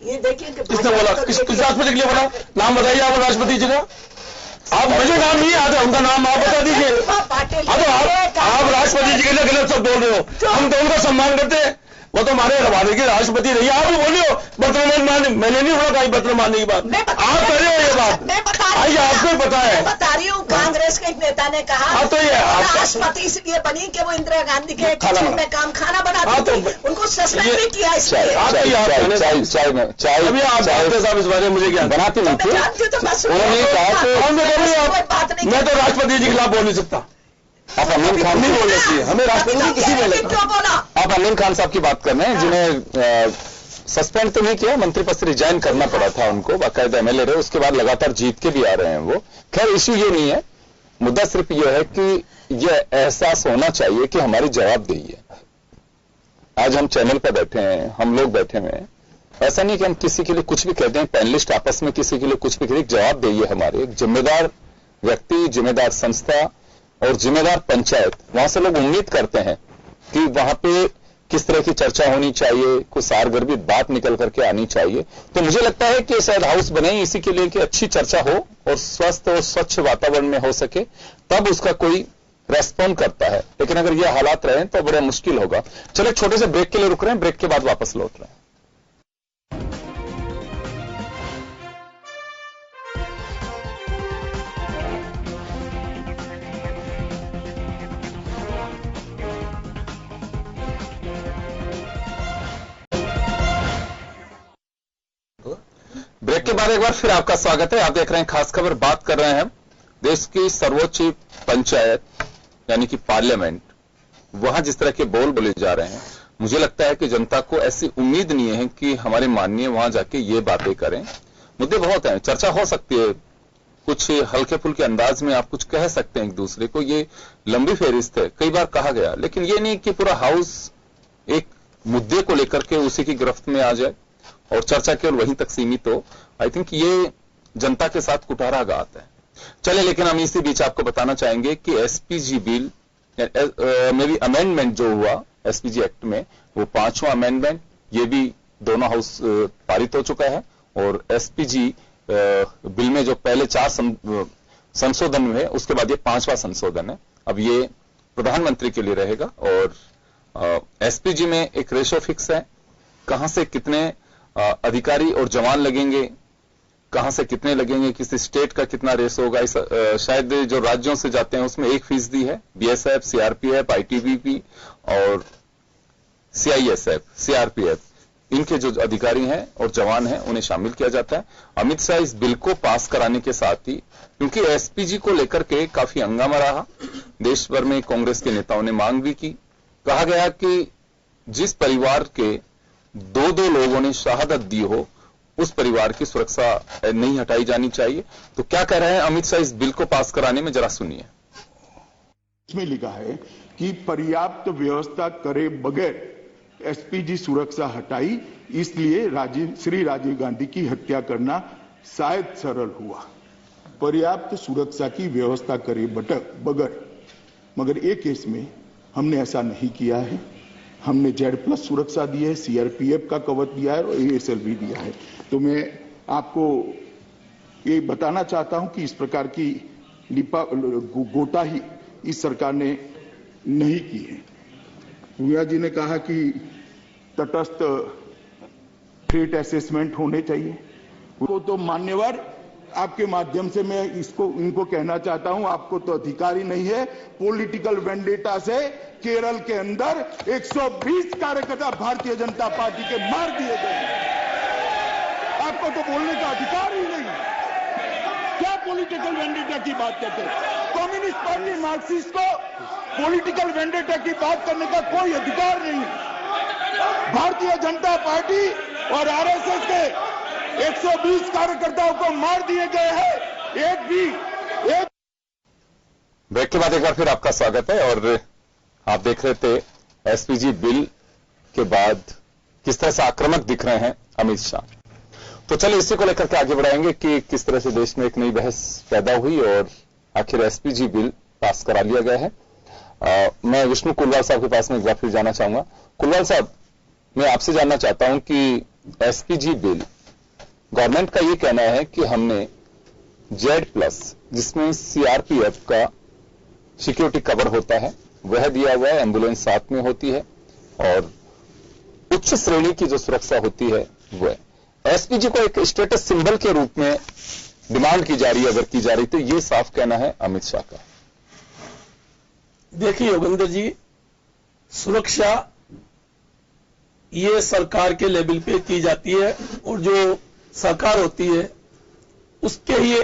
ये देखिए किसने बोला, किस राष्ट्रपति के लिए बोला? नाम बताइए आप राष्ट्रपति जी का। आप मुझे नाम नहीं आता, उनका नाम आप बता दीजिए। आप राष्ट्रपति जी के लिए गलत सब बोल रहे हो। हम तो उनका सम्मान करते हैं, वो तो हमारे भारत के राष्ट्रपति रही। आप भी बोलियो बर्तन मारने, मैंने नहीं बोला कहीं बर्तन मारने की बात। आप कर रहे हो ये बात, आइए आपको ही पता है। बता रही हूँ, कांग्रेस के एक नेता ने कहा तो ये राष्ट्रपति इसलिए बनी कि वो इंदिरा गांधी के किचन में खाना बनाती थी, उनको सस्पेंड भी किया। इसलिए अभी आप साहब इस बारे में मुझे क्या बनाती नहीं थी, मैं तो राष्ट्रपति जी के खिलाफ बोल नहीं सकता। आप अमीन खान नहीं बोलना चाहिए, हमें राष्ट्रपति किसी में आप अमीन खान साहब की बात कर रहे हैं, जिन्हें सस्पेंड तो नहीं किया, मंत्री पद से रिजाइन करना पड़ा था उनको, बाकायदा एमएलए रहे, उसके बाद लगातार जीत के भी आ रहे हैं वो। खैर इश्यू ये नहीं है, मुद्दा सिर्फ ये है कि यह एहसास होना चाहिए कि हमारी जवाबदेही है। आज हम चैनल पर बैठे हैं, हम लोग बैठे हुए हैं, ऐसा नहीं कि हम किसी के लिए कुछ भी कहते हैं, पैनलिस्ट आपस में किसी के लिए कुछ भी करें, जवाबदेही है हमारी। एक जिम्मेदार व्यक्ति, जिम्मेदार संस्था और जिम्मेदार पंचायत, वहां से लोग उम्मीद करते हैं कि वहां पे किस तरह की चर्चा होनी चाहिए, कोई सारगर्भित बात निकल करके आनी चाहिए। तो मुझे लगता है कि शायद हाउस बने इसी के लिए कि अच्छी चर्चा हो और स्वस्थ और स्वच्छ वातावरण में हो सके, तब उसका कोई रेस्पॉन्ड करता है। लेकिन अगर ये हालात रहे तो बड़ा मुश्किल होगा। चलो छोटे से ब्रेक के लिए रुक रहे हैं, ब्रेक के बाद वापस लौट रहे हैं। ब्रेक के बाद एक बार फिर आपका स्वागत है। आप देख रहे हैं खास खबर। बात कर रहे हैं हम देश की सर्वोच्च पंचायत यानी कि पार्लियामेंट, वहां जिस तरह के बोल बोले जा रहे हैं, मुझे लगता है कि जनता को ऐसी उम्मीद नहीं है कि हमारे माननीय वहां जाके ये बातें करें। मुद्दे बहुत हैं, चर्चा हो सकती है, कुछ हल्के फुल्के अंदाज में आप कुछ कह सकते हैं एक दूसरे को, ये लंबी फेरिस्त है, कई बार कहा गया, लेकिन ये नहीं कि पूरा हाउस एक मुद्दे को लेकर के उसी की गिरफ्त में आ जाए और चर्चा केवल वहीं तक सीमित हो। आई थिंक ये जनता के साथ कुठाराघात है। चले, लेकिन हम इसी बीच आपको बताना चाहेंगे कि एसपीजी बिल में भी अमेंडमेंट जो हुआ एसपीजी एक्ट में, वो 5वां अमेंडमेंट, ये भी दोनों हाउस पारित हो चुका है। और एसपीजी बिल में जो पहले 4 संशोधन हुए, उसके बाद ये 5वां संशोधन है। अब ये प्रधानमंत्री के लिए रहेगा और एसपीजी में एक रेशो फिक्स है, कहां से कितने अधिकारी और जवान लगेंगे, कहां से कितने लगेंगे, किसी स्टेट का कितना रेस होगा, इस शायद जो राज्यों से जाते हैं उसमें 1% है, बीएसएफ, सीआरपीएफ, आईटीबीपी और CISF, CRPF, इनके जो अधिकारी हैं और जवान हैं उन्हें शामिल किया जाता है। अमित शाह इस बिल को पास कराने के साथ ही, क्योंकि SPG को लेकर के काफी हंगामा रहा, देश भर में कांग्रेस के नेताओं ने मांग भी की। कहा गया कि जिस परिवार के दो लोगों ने शहादत दी हो उस परिवार की सुरक्षा नहीं हटाई जानी चाहिए। तो क्या कह रहे हैं अमित शाह इस बिल को पास कराने में, जरा सुनिए। इसमें लिखा है कि पर्याप्त व्यवस्था करे बगैर SPG सुरक्षा हटाई, इसलिए श्री राजीव गांधी की हत्या करना शायद सरल हुआ। पर्याप्त सुरक्षा की व्यवस्था करे बगैर, मगर एक केस में हमने ऐसा नहीं किया है। हमने Z+ सुरक्षा दी है, CRPF का कवच दिया है और ASL भी दिया है। तो मैं आपको ये बताना चाहता हूं कि इस प्रकार की गोताही इस सरकार ने नहीं की है। भूया जी ने कहा कि तटस्थ थ्रेट असेसमेंट होने चाहिए, वो तो मान्यवर, आपके माध्यम से मैं इनको कहना चाहता हूं, आपको तो अधिकार ही नहीं है। पॉलिटिकल वेंडेटा से केरल के अंदर 120 कार्यकर्ता भारतीय जनता पार्टी के मार दिए गए। आपको तो बोलने का अधिकार ही नहीं। क्या पॉलिटिकल वेंडेटा की बात करते हैं? कम्युनिस्ट पार्टी मार्क्सिस्ट को पॉलिटिकल वेंडेटा की बात करने का कोई अधिकार नहीं। भारतीय जनता पार्टी और RSS के 120 कार्यकर्ताओं को मार दिए गए हैं। ब्रेक के बाद एक बार फिर आपका स्वागत है। और आप देख रहे थे SPG बिल के बाद किस तरह से आक्रामक दिख रहे हैं अमित शाह। तो चलिए इसी को लेकर के आगे बढ़ाएंगे कि किस तरह से देश में एक नई बहस पैदा हुई और आखिर SPG बिल पास करा लिया गया है। मैं विष्णु कुलवाल साहब के पास में एक बार फिर जाना चाहूंगा। कुलवाल साहब, मैं आपसे जानना चाहता हूं कि SPG बिल, गवर्नमेंट का यह कहना है कि हमने Z+, जिसमें CRPF का सिक्योरिटी कवर होता है, वह दिया हुआ है, एम्बुलेंस साथ में होती है और उच्च श्रेणी की जो सुरक्षा होती है वह SPG को एक स्टेटस सिंबल के रूप में डिमांड की जा रही है। अगर की जा रही तो यह साफ कहना है अमित शाह का। देखिए योगेंद्र जी, सुरक्षा ये सरकार के लेवल पे की जाती है और जो सरकार होती है उसके ये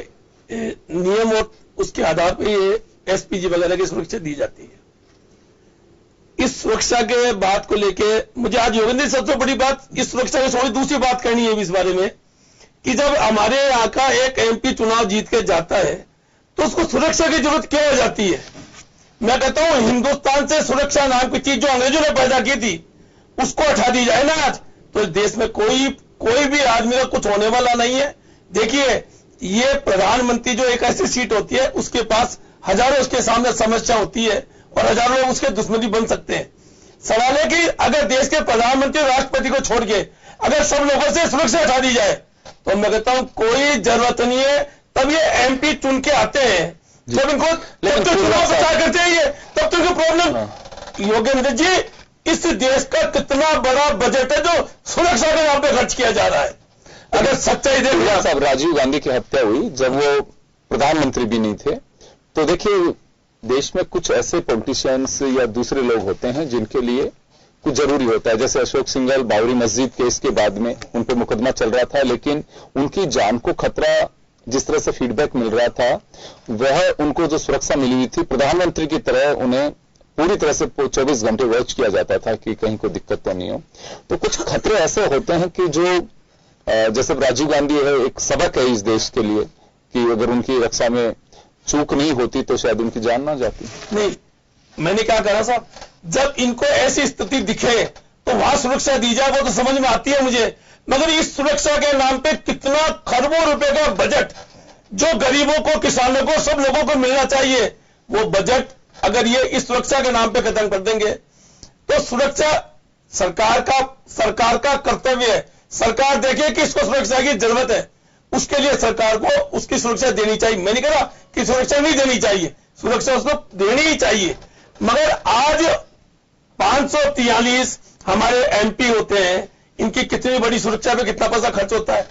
नियम और उसके आधार पे ये SPG वगैरह की सुरक्षा दी जाती है। इस सुरक्षा के बात को लेके मुझे आज योगेंद्र सबसे बड़ी बात इस सुरक्षा की थोड़ी दूसरी बात कहनी है इस बारे में कि जब हमारे यहाँ का एक MP चुनाव जीत के जाता है तो उसको सुरक्षा की जरूरत क्यों हो जाती है? मैं कहता हूं हिंदुस्तान से सुरक्षा नाम की चीज जो अंग्रेजों ने पैदा की थी उसको हटा दी जाए ना आज, तो देश में कोई भी आदमी का कुछ होने वाला नहीं है। देखिए, ये प्रधानमंत्री जो एक ऐसी सीट होती है उसके पास हजारों उसके सामने समस्या होती है और हजारों लोग उसके दुश्मनी बन सकते हैं। सवाल है कि अगर देश के प्रधानमंत्री राष्ट्रपति को छोड़ के अगर सब लोगों से सुरक्षा हटा दी जाए तो मैं कहता हूं कोई जरूरत नहीं है। तब ये MP चुन के आते हैं, जब इनको चुनाव प्रचार करते हैं ये, तब तो इनको प्रॉब्लम। योगेंद्र जी, इस देश का कितना बड़ा बजट है जो सुरक्षा के नाम पे खर्च किया जा रहा है। अगर सच्चाई देखिए साहब, राजीव गांधी की हत्या हुई जब वो प्रधानमंत्री भी नहीं थे, तो देखिए देश में कुछ ऐसे पॉलिटिशियंस या दूसरे लोग होते हैं जिनके लिए कुछ जरूरी होता है। जैसे अशोक सिंघल बाबरी मस्जिद केस के बाद में उन पर मुकदमा चल रहा था, लेकिन उनकी जान को खतरा जिस तरह से फीडबैक मिल रहा था, वह उनको जो सुरक्षा मिली हुई थी प्रधानमंत्री की तरह उन्हें पूरी तरह से 24 घंटे वॉच किया जाता था कि कहीं कोई दिक्कत तो नहीं हो। तो कुछ खतरे ऐसे होते हैं कि जो जैसे राजीव गांधी है, एक सबक है इस देश के लिए कि अगर उनकी रक्षा में चूक नहीं होती तो शायद उनकी जान ना जाती। नहीं, मैंने क्या कहा साहब, जब इनको ऐसी स्थिति दिखे तो वहां सुरक्षा दी जाए वो तो समझ में आती है मुझे, मगर इस सुरक्षा के नाम पे कितना खरबों रुपए का बजट जो गरीबों को, किसानों को, सब लोगों को मिलना चाहिए, वो बजट अगर ये इस सुरक्षा के नाम पे खत्म कर देंगे तो सुरक्षा सरकार का कर्तव्य है। सरकार देखे कि इसको सुरक्षा की जरूरत है, उसके लिए सरकार को उसकी सुरक्षा देनी चाहिए। मैं नहीं कह रहा कि सुरक्षा नहीं देनी चाहिए, सुरक्षा उसको देनी ही चाहिए, मगर आज 543 हमारे MP होते हैं, इनकी कितनी बड़ी सुरक्षा पे कितना पैसा खर्च होता है।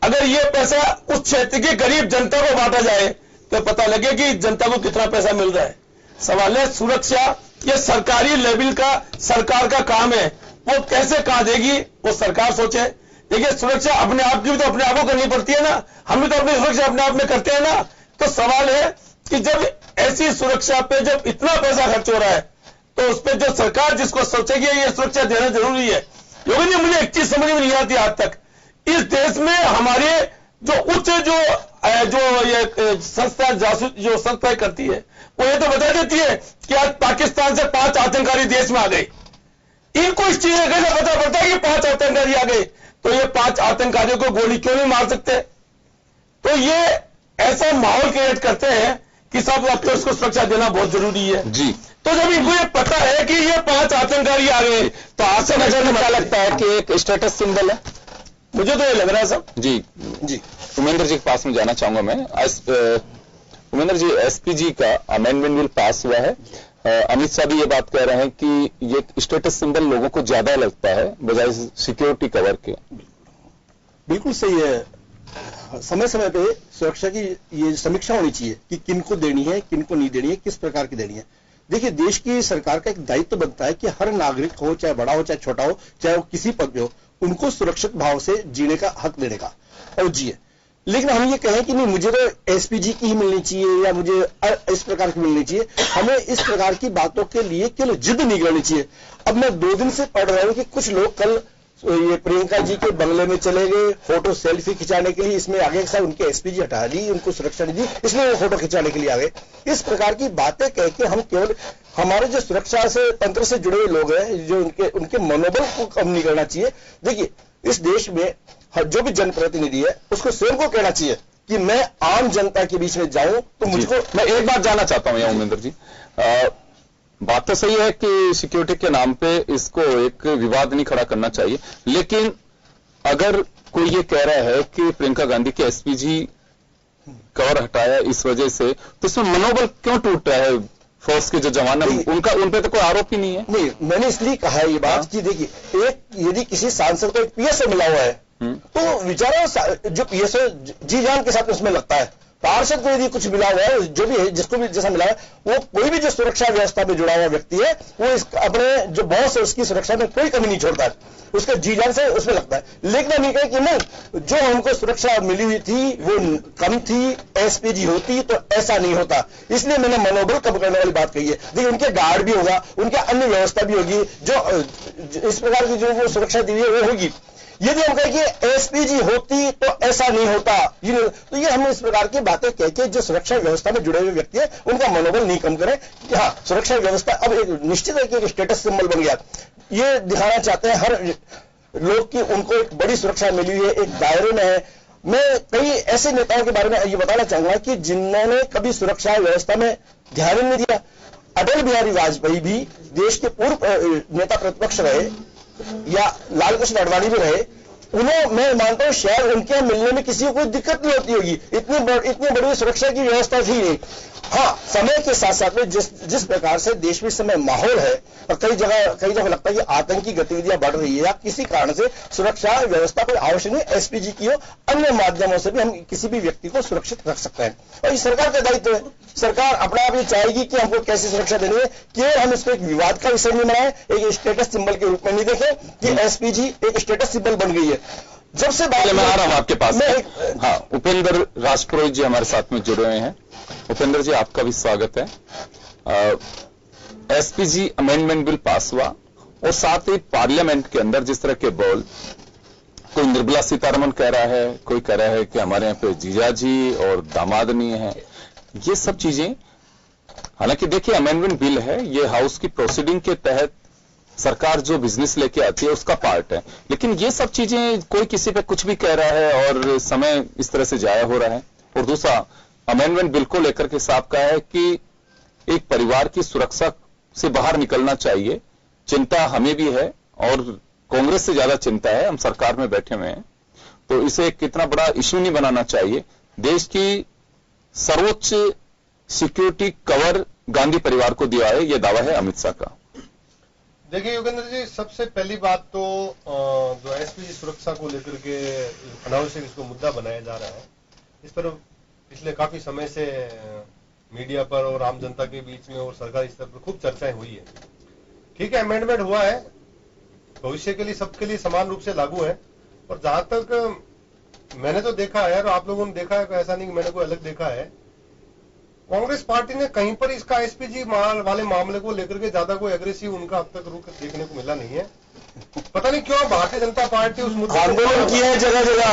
अगर ये पैसा उस क्षेत्र की गरीब जनता को बांटा जाए तो पता लगे कि जनता को कितना पैसा मिल रहा है। सवाल है सुरक्षा ये सरकारी लेवल का सरकार का काम है, वो कैसे कहा देगी वो सरकार सोचे। देखिए सुरक्षा अपने आप की भी तो अपने आप को करनी पड़ती है ना, हम भी तो अपनी सुरक्षा अपने आप में करते हैं ना। तो सवाल है कि जब ऐसी सुरक्षा पे जब इतना पैसा खर्च हो रहा है तो उस पर जो सरकार जिसको सोचेगी ये सुरक्षा देना जरूरी है। योगी जी मुझे एक चीज समझ में नहीं आती आज तक, इस देश में हमारे जो उच्च जो ये संस्था जासूस जो संस्थाएं करती है वो ये तो बता देती है कि आज पाकिस्तान से 5 आतंकवादी देश में आ गए। इनको इस चीज का कैसे पता पड़ता है कि 5 आतंकवादी आ गए, तो ये 5 आतंकवादियों को गोली क्यों नहीं मार सकते? तो ये ऐसा माहौल क्रिएट करते हैं कि सब अब तो इसको सुरक्षा देना बहुत जरूरी है जी। तो जब इनको ये पता है कि ये 5 आतंकवादी आ गए तो आज से नजर में क्या लगता है कि एक स्टेटस सिंबल है? मुझे तो ये लग रहा है सब जी। उमेंद्र जी के पास में जाना चाहूंगा मैं। उमेंद्र जी, एसपीजी का अमेंडमेंट बिल पास हुआ है, अमित शाह भी ये बात कह रहे हैं कि ये स्टेटस सिंबल लोगों को ज्यादा लगता है बजाय सिक्योरिटी कवर के। बिल्कुल सही है। समय समय पे सुरक्षा की ये समीक्षा होनी चाहिए कि किनको देनी है, किनको नहीं देनी है, किस प्रकार की देनी है। देखिए, देश की सरकार का एक दायित्व बनता है कि हर नागरिक हो, चाहे बड़ा हो चाहे छोटा हो, चाहे वो किसी पद पे हो, उनको सुरक्षित भाव से जीने का हक देने का और जिए। लेकिन हम ये कहें कि नहीं मुझे तो एसपीजी की ही मिलनी चाहिए या मुझे इस प्रकार की मिलनी चाहिए, हमें इस प्रकार की बातों के लिए केवल जिद नहीं करनी चाहिए। अब मैं 2 दिन से पढ़ रहा हूं कि कुछ लोग कल ये प्रियंका जी के बंगले में चले गए फोटो सेल्फी खिंचाने के लिए, इसमें आगे साहब उनके एसपीजी हटा दी, उनको सुरक्षा नहीं दी, इसलिए वो फोटो खिंचाने के लिए आ गए। इस प्रकार की बातें कह के हम केवल हमारे जो सुरक्षा से तंत्र से जुड़े हुए लोग हैं, जो उनके मनोबल को कम नहीं करना चाहिए। देखिए, इस देश में जो भी जनप्रतिनिधि है उसको स्वयं को कहना चाहिए कि मैं आम जनता के बीच में जाऊं तो मुझको। मैं एक बात जानना चाहता हूं उमेंद्र जी, बात तो सही है कि सिक्योरिटी के नाम पे इसको एक विवाद नहीं खड़ा करना चाहिए, लेकिन अगर कोई ये कह रहा है कि प्रियंका गांधी के एसपीजी कवर हटाया इस वजह से, तो इसमें मनोबल क्यों टूट रहा है? फोर्स के जो जवान है उन पे तो कोई आरोप ही नहीं है। नहीं, मैंने इसलिए कहा है ये बात कि देखिए, एक यदि किसी सांसद को एक पीएसओ मिला हुआ है तो विचारा जो पीएसओ जी जान के साथ उसमें लगता है, पार्षद को यदि कुछ मिला हुआ है, जो भी है जिसको भी जैसा मिला है, वो कोई भी जो सुरक्षा व्यवस्था में जुड़ा हुआ व्यक्ति है वो अपने जो बॉस है उसकी सुरक्षा में कोई कमी नहीं छोड़ता है, उसके जी जान से उसमें लगता है। लेकिन नहीं कहे कि नहीं जो हमको सुरक्षा मिली हुई थी वो कम थी, एसपीजी होती तो ऐसा नहीं होता, इसलिए मैंने मनोबल कम करने वाली बात कही है। देखिए, उनके गार्ड भी होगा, उनके अन्य व्यवस्था भी होगी, जो इस प्रकार की जो सुरक्षा दी है वो होगी। यदि हम कहें कि एसपीजी होती तो ऐसा नहीं होता, तो ये हम इस प्रकार की बातें कह के जो सुरक्षा व्यवस्था में जुड़े हुए व्यक्ति है उनका मनोबल नहीं कम करें कि हाँ सुरक्षा व्यवस्था अब एक निश्चित है कि एक स्टेटस सिंबल बन गया। ये दिखाना चाहते हैं हर लोग कि उनको एक बड़ी सुरक्षा मिली हुई है, एक दायरे में है। मैं कई ऐसे नेताओं के बारे में ये बताना चाहूंगा कि जिन्होंने कभी सुरक्षा व्यवस्था में ध्यान नहीं दिया। अटल बिहारी वाजपेयी भी देश के पूर्व नेता प्रतिपक्ष रहे या लाल कृष्ण आडवाणी भी रहे, उन्हें मैं मानता हूं शायद उनके यहाँ मिलने में किसी को कोई दिक्कत नहीं होती होगी, इतनी बड़ी सुरक्षा की व्यवस्था थी नहीं। हाँ, समय के साथ साथ में जिस प्रकार से देश में इस समय माहौल है और कई जगह लगता है कि आतंकी गतिविधियां बढ़ रही है या किसी कारण से सुरक्षा व्यवस्था कोई आवश्यक नहीं, एसपीजी की हो, अन्य माध्यमों से भी हम किसी भी व्यक्ति को सुरक्षित रख सकते हैं और ये सरकार का दायित्व है। सरकार अपना आप ये चाहेगी कि हमको कैसे सुरक्षा देनी है, केवल हम इसको एक विवाद का विषय नहीं बनाए, एक स्टेटस सिंबल के रूप में नहीं देखें कि एसपीजी एक स्टेटस सिंबल बन गई है। जब से बात मैं आ रहा हूं आपके पास, हाँ, उपेंद्र राजपुरोहित जी हमारे साथ में जुड़े हुए हैं। उपेंद्र जी, आपका भी स्वागत है। एसपीजी अमेंडमेंट बिल पास हुआ और साथ ही पार्लियामेंट के अंदर जिस तरह के बोल, कोई निर्मला सीतारमण कह रहा है, कोई कह रहा है कि हमारे यहाँ पे जीजा जी और दामाद नहीं है, ये सब चीजें, हालांकि देखिए अमेंडमेंट बिल है, ये हाउस की प्रोसीडिंग के तहत सरकार जो बिजनेस लेके आती है उसका पार्ट है, लेकिन ये सब चीजें कोई किसी पे कुछ भी कह रहा है और समय इस तरह से जाया हो रहा है। और दूसरा, अमेंडमेंट बिल को लेकर के साफ कहा है कि एक परिवार की सुरक्षा से बाहर निकलना चाहिए, चिंता हमें भी है और कांग्रेस से ज्यादा चिंता है, हम सरकार में बैठे हुए हैं, तो इसे एक कितना बड़ा इश्यू नहीं बनाना चाहिए। देश की सर्वोच्च सिक्योरिटी कवर गांधी परिवार को दिया है, यह दावा है अमित शाह का। देखिए योगेंद्र जी, सबसे पहली बात तो जो एसपीजी सुरक्षा को लेकर के अनावश्यक इसको मुद्दा बनाया जा रहा है, इस पर पिछले काफी समय से मीडिया पर और आम जनता के बीच में और सरकारी स्तर पर खूब चर्चाएं हुई है। ठीक है, अमेंडमेंट हुआ है, भविष्य के लिए सबके लिए समान रूप से लागू है। और जहां तक मैंने तो देखा है और आप लोगों ने देखा है, ऐसा नहीं कि मैंने कोई अलग देखा है, कांग्रेस पार्टी ने कहीं पर इसका एसपीजी वाले मामले को लेकर के ज्यादा कोई एग्रेसिव उनका अब तक रुख देखने को मिला नहीं है। पता नहीं क्यों भारतीय जनता पार्टी उस मुद्दे आंदोलन किए हैं, जगह जगह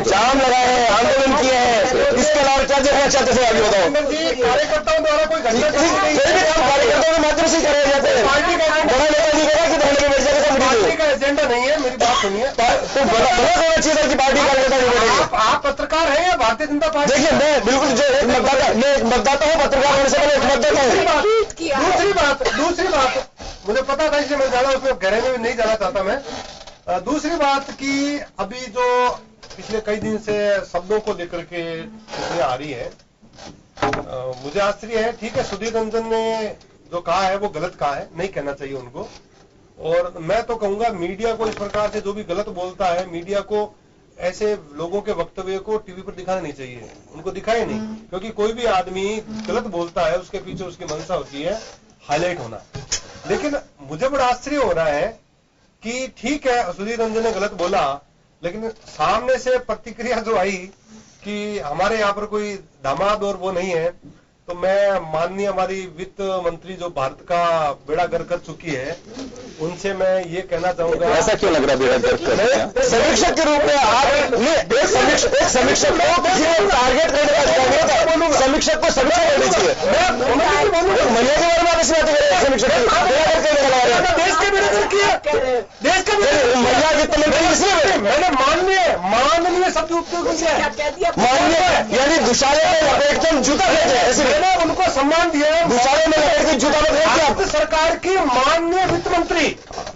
जाम लगाए हैं, आंदोलन किए हैं, इसके अलावा क्या देखना चाहते थे आगे बताओ जी। कार्यकर्ताओं द्वारा कोई घटना कार्यकर्ताओं के माध्यम से कराए जाते हैं। पार्टी का बड़ा नेता नहीं करेगा कि धरने में बैठ जाएगा पार्टी का एजेंडा नहीं है। मेरी बात सुनिए, तो बड़ा होना चाहिए था कि पार्टी कार्यकर्ता नहीं बैठेगा। आप पत्रकार हैं या भारतीय जनता पार्टी? देखिए, मैं बिल्कुल जो एक मतदाता हूँ, पत्रकार होने से पहले एक मतदाता हूँ। दूसरी बात मुझे पता था, इसलिए मैं ज्यादा उसमें गहरे में नहीं जाना चाहता मैं। दूसरी बात कि अभी जो पिछले कई दिन से शब्दों को लेकर के इसमें आ रही है, मुझे आश्चर्य है। ठीक है, सुधीर रंजन ने जो कहा है वो गलत कहा है, नहीं कहना चाहिए उनको। और मैं तो कहूंगा मीडिया को इस प्रकार से जो भी गलत बोलता है, मीडिया को ऐसे लोगों के वक्तव्य को टीवी पर दिखाना नहीं चाहिए, उनको दिखाए नहीं। क्योंकि कोई भी आदमी गलत बोलता है, उसके पीछे उसकी मंशा होती है हाईलाइट होना। लेकिन मुझे बड़ा आश्चर्य हो रहा है कि ठीक है, सुधीर रंजन ने गलत बोला, लेकिन सामने से प्रतिक्रिया जो आई कि हमारे यहाँ पर कोई दामाद और वो नहीं है, तो मैं माननीय हमारी वित्त मंत्री जो भारत का बेड़ा गर्क कर चुकी है, उनसे मैं ये कहना चाहूंगा। ऐसा क्यों लग रहा है बेड़ा गर्क कर? समीक्षक के रूप में आप एक समीक्षक को किसी को टारगेट करने का अधिकार नहीं था। समीक्षक को समीक्षा करनी चाहिए। महिला के बारे में आप इसमें समीक्षक देश के विरोध किया, देश के महिला वित्त मंत्री इसलिए मैंने माननीय शब्द उपयोग किया, माननीय यानी दुशाले में लपेट के जूता फेंके, ऐसे मैंने उनको सम्मान दिया है। दुशाले में लपेट के जूता फेंक भारत सरकार की माननीय वित्त मंत्री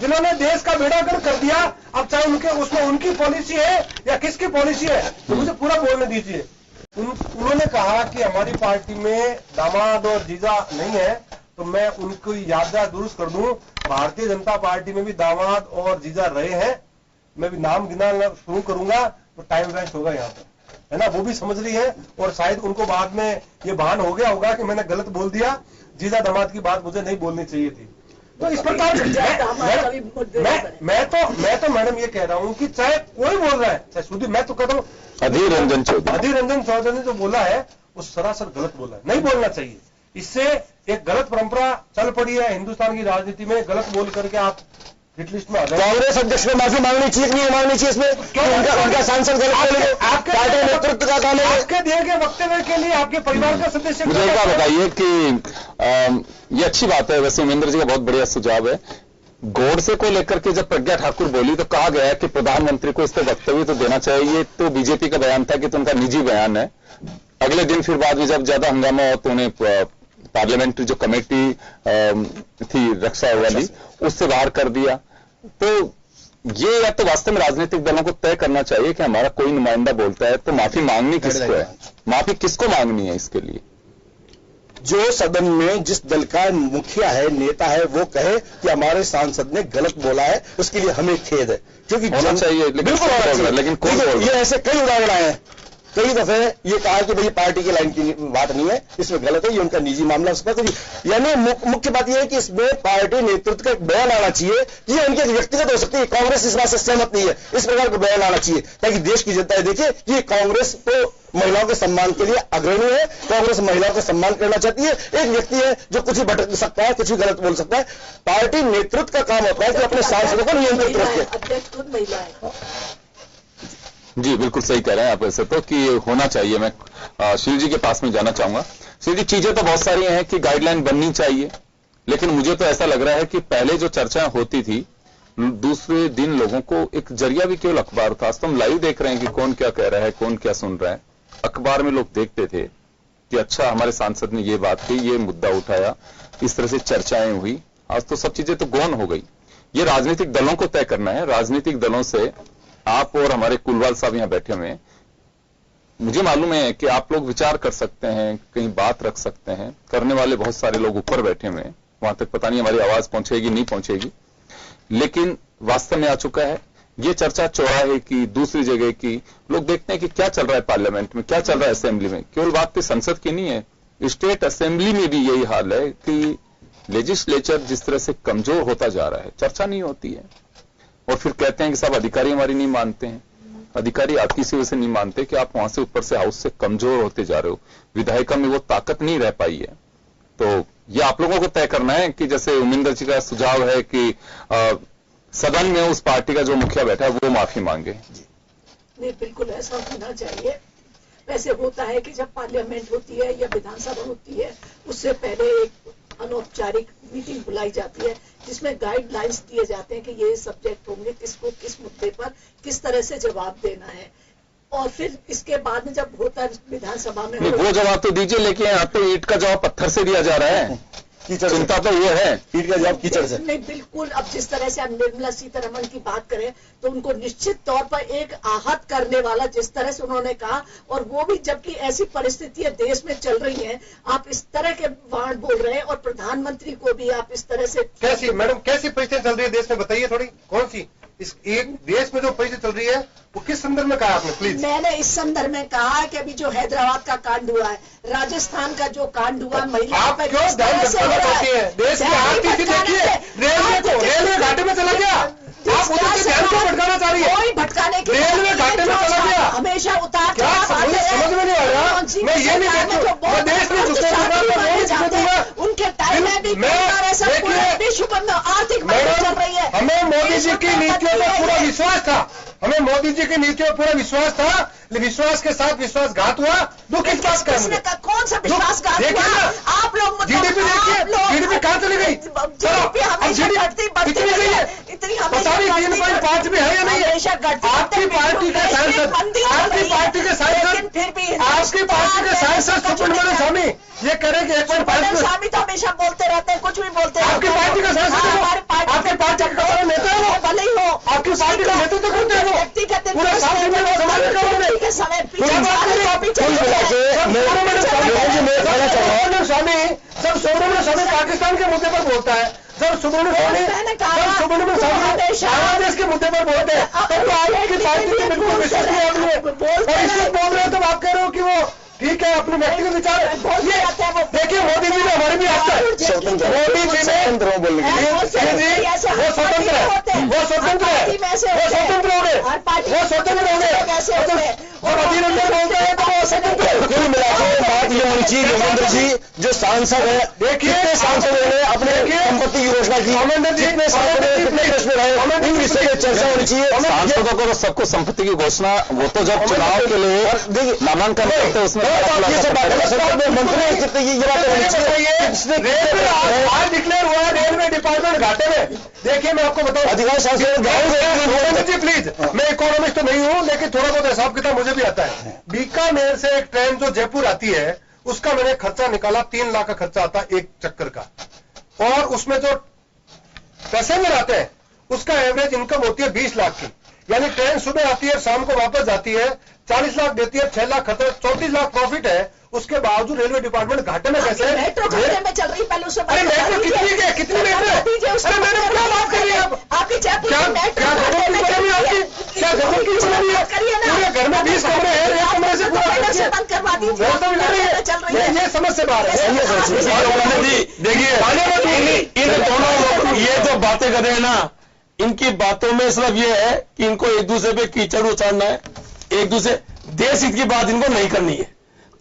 जिन्होंने देश का बेड़ा गर्क कर दिया, अब चाहे उनके उसमें उनकी पॉलिसी है या किसकी पॉलिसी है, तो मुझे पूरा बोलने दीजिए। उन्होंने कहा कि हमारी पार्टी में दामाद और जीजा नहीं है, तो मैं उनको याददाश्त दुरुस्त कर दूं, भारतीय जनता पार्टी में भी दामाद और जीजा रहे हैं। मैं भी नाम गिनाना शुरू करूंगा तो टाइम वेस्ट होगा यहाँ पर, है ना, वो भी समझ रही है। और शायद उनको बाद में ये भान हो गया होगा कि मैंने गलत बोल दिया, जीजा दामाद की बात मुझे नहीं बोलनी चाहिए थी। तो इस प्रकार मैं तो मैडम ये कह रहा हूं कि चाहे कोई बोल रहा है, चाहे सुधीर, मैं तो कहता हूं अधीर रंजन चौधरी ने जो बोला है वो सरासर गलत बोला है, नहीं बोलना चाहिए। इससे एक गलत परंपरा चल पड़ी है हिंदुस्तान की राजनीति में, गलत बोल करके आप हिट लिस्ट में आ गए। कांग्रेस अध्यक्ष को माफी मांगनी चाहिए कि नहीं मांगनी चाहिए इसमें? उनका सांसद गलत बोले, आपके पार्टी नेतृत्व का काम है। आपके दिए गए वक्तव्य के लिए आपके परिवार का सदस्य मुझे एक बात बताइए कि ये अच्छी बात है, वैसे उमेंद्र जी का बहुत बढ़िया सुझाव है। गोडसे को लेकर के जब प्रज्ञा ठाकुर बोली तो कहा गया कि प्रधानमंत्री को इस पर वक्तव्य तो देना चाहिए, तो बीजेपी का बयान था कि तो उनका निजी बयान है। अगले दिन फिर बाद में जब ज्यादा हंगामा हो तो उन्हें पार्लियामेंट्री जो कमेटी थी रक्षा वाली, उससे बाहर कर दिया। तो ये या तो वास्तव में राजनीतिक दलों को तय करना चाहिए कि हमारा कोई नुमाइंदा बोलता है तो माफी मांगनी किसको है, माफी किसको मांगनी है। इसके लिए जो सदन में जिस दल का मुखिया है, नेता है, वो कहे कि हमारे सांसद ने गलत बोला है, उसके लिए हमें खेद है, क्योंकि होना चाहिए। लेकिन ये ऐसे कई उदाहरण आए हैं। कई दफे ये कहा कि भाई पार्टी की लाइन की बात नहीं है, इसमें गलत है, ये उनका निजी मामला, उसका तो यानी मुख्य बात यह है कि इसमें पार्टी नेतृत्व का एक बयान आना चाहिए। ये उनके व्यक्तिगत हो सकती है, कांग्रेस इस बात से सहमत नहीं है, इस प्रकार का बयान आना चाहिए ताकि देश की जनता देखे कि कांग्रेस तो महिलाओं के सम्मान के लिए अग्रणी है, कांग्रेस महिलाओं का सम्मान करना चाहती है। एक व्यक्ति है जो कुछ ही भटक सकता है, कुछ ही गलत बोल सकता है। पार्टी नेतृत्व का काम होता है कि अपने सांसदों को नियंत्रित रखे। अध्यक्ष खुद महिला है। जी बिल्कुल सही कह रहे हैं आप ऐसे तो कि होना चाहिए। मैं शिव जी के पास में जाना चाहूंगा। शिव जी, चीजें तो बहुत सारी हैं कि गाइडलाइन बननी चाहिए, लेकिन मुझे तो ऐसा लग रहा है कि पहले जो चर्चाएं होती थी दूसरे दिन लोगों को एक जरिया भी केवल अखबार था। आज तो हम लाइव देख रहे हैं कि कौन क्या कह रहा है, कौन क्या सुन रहा है। अखबार में लोग देखते थे कि अच्छा हमारे सांसद ने ये बात की, ये मुद्दा उठाया, इस तरह से चर्चाएं हुई। आज तो सब चीजें तो गौन हो गई। ये राजनीतिक दलों को तय करना है। राजनीतिक दलों से आप और हमारे कुलवाल साहब यहां बैठे हुए हैं, मुझे मालूम है कि आप लोग विचार कर सकते हैं, कहीं बात रख सकते हैं। करने वाले बहुत सारे लोग ऊपर बैठे हुए हैं, वहां तक पता नहीं हमारी आवाज पहुंचेगी नहीं पहुंचेगी, लेकिन वास्तव में आ चुका है। ये चर्चा चौराहे की, दूसरी जगह की, लोग देखते हैं कि क्या चल रहा है पार्लियामेंट में, क्या चल रहा है असेंबली में। केवल बात तो संसद की नहीं है, स्टेट असेंबली में भी यही हाल है कि लेजिस्लेचर जिस तरह से कमजोर होता जा रहा है, चर्चा नहीं होती है और फिर कहते हैं कि सब अधिकारी हमारी नहीं मानते हैं। अधिकारी आपकी इसी वजह से नहीं मानते कि आप वहां से ऊपर से हाउस से कमजोर होते जा रहे हो, विधायिका में वो ताकत नहीं रह पाई है। तो ये आप लोगों को तय करना है कि जैसे उमिंदर जी का सुझाव है कि सदन में उस पार्टी का जो मुखिया बैठा है वो माफी मांगे। नहीं, बिल्कुल ऐसा होना चाहिए। वैसे होता है कि जब पार्लियामेंट होती है या विधानसभा होती है, उससे पहले एक अनौपचारिक मीटिंग बुलाई जाती है जिसमें गाइडलाइंस दिए जाते हैं कि ये सब्जेक्ट होंगे, किसको किस मुद्दे पर किस तरह से जवाब देना है, और फिर इसके बाद में जब होता है विधानसभा में वो जवाब तो दीजिए, लेकिन यहाँ तो ईंट का जवाब पत्थर से दिया जा रहा है। चिंता तो ये है ईंट का जवाब कीचड़ से। नहीं, बिल्कुल। अब जिस तरह से हम निर्मला सीतारमण की बात करें तो उनको निश्चित तौर पर एक आहत करने वाला जिस तरह से उन्होंने कहा, और वो भी जबकि ऐसी परिस्थितियां देश में चल रही हैं, आप इस तरह के वाण बोल रहे हैं और प्रधानमंत्री को भी आप इस तरह से कैसी मैडम कैसी परिस्थिति चल रही है देश में, बताइए थोड़ी। कौन सी इस एक देश में जो परिस्थिति चल रही है वो किस संदर्भ में कहा आपने, प्लीज? मैंने इस संदर्भ में कहा कि अभी जो हैदराबाद का कांड हुआ है, राजस्थान का जो कांड हुआ, महिला आप क्यों ध्यान भटकाना चाहती है? देश की आर्थिक देखिए, रेलवे घाटे में चला गया, आप उधर से ध्यान क्यों भटकाना चाह रही है? कोई भटकाने की रेलवे घाटे में चला गया, हमेशा उतार क्या समझ में नहीं आ रहा? मैं ये नहीं कहता मैं देश में झुकूंगा, उनके टाइम में भी विश्व में आर्थिक मंदी चल रही है। हमें मोदी जी की नीतियों पर पूरा विश्वास था, हमें मोदी जी की नीतियों पर पूरा विश्वास था, लेकिन विश्वास के साथ विश्वासघात हुआ। दुख किस बात का है? कौन सा विश्वासघात हुआ? आप लोग जीडीपी देखिए, जीडीपी कहां चली गई? जीडीपी हमेशा घटती बढ़ती रही है, इतनी पता नहीं 3.5 भी है या नहीं है? आपकी पार्टी के सांसद, आपकी पार्टी के सांसद, फिर भी आपकी पार्टी के सांसद सुब्रमण्यम स्वामी ये कह रहे कि 1.5 स्वामी तो हमेशा बोलते रहते हैं, कुछ भी बोलते हैं। आपकी पार्टी का सांसद, आपके पार्टी का नेता है वो, भले ही हो, आपकी पार्टी का नेतृत्व करते हैं वो, व्यक्तिगत पूरा समाज स्वामी जब सुब्रमण्यम स्वामी पाकिस्तान के मुद्दे पर बोलता है, जब सुब्रमण्यम बांग्लादेश के मुद्दे पर बोलते हैं, तो आपकी पार्टी के बिल्कुल विश्वास नहीं है। और इसमें बोल रहे हो तो आप कह रहे हो कि वो ठीक है, अपने व्यक्तिगत विचार देखिए। मोदी जी ने हमारे भी आता है, मोदी जी ने वो स्वतंत्र है, वो स्वतंत्र है, वो स्वतंत्र हो गए, वो स्वतंत्र हो गए। और अभिनंदन बोलते हैं तो वो स्वतंत्र है। कुल मिलाकर बात ये होनी चाहिए योगेंद्र जी, जो सांसद है, देखिए सांसदों ने अपने संपत्ति की घोषणा की, जितने सांसद है कितने देश में रहे, इन विषय में चर्चा होनी चाहिए। सांसदों को तो सबको संपत्ति की घोषणा, वो तो जब चुनाव के लिए नामांकन करते हैं उसमें मंत्री ये बात होनी चाहिए। आज डिक्लेयर हुआ है रेलवे डिपार्टमेंट घाटे में। देखिए मैं आपको बताऊं, अधिकारी शासन जी प्लीज, मैं इकोनॉमिस्ट तो नहीं हूं लेकिन थोड़ा बहुत हिसाब किताब मुझे भी आता है। बीकानेर से एक ट्रेन जो जयपुर आती है उसका मैंने खर्चा निकाला, 3 लाख का खर्चा आता है एक चक्कर का, और उसमें जो पैसेंजर आते हैं उसका एवरेज इनकम होती है 20 लाख की। यानी ट्रेन सुबह आती है शाम को वापस जाती है, 40 लाख देती है, 6 लाख खर्चा, 34 लाख प्रॉफिट है। उसके बावजूद रेलवे डिपार्टमेंट घाटे में कैसे? मेट्रो घाटे में चल रही, पहले उससे अरे मेट्रो कितनी मेट्रो? अरे मैंने क्या बात करी है आपकी जयपुर क्या जगह की इकोनॉमी आपकी, क्या जगह की इकोनॉमी है? पूरे घर में 20 कमरे हैं, एक कमरे से पूरा बंद करवा दीजिए, ये समझ से बाहर है। देखिए इन दोनों ये जो बातें कर रहे हैं ना, इनकी बातों में सिर्फ ये है कि इनको एक दूसरे पे कीचड़ उछालना है, एक दूसरे देश हित की बात इनको नहीं करनी है।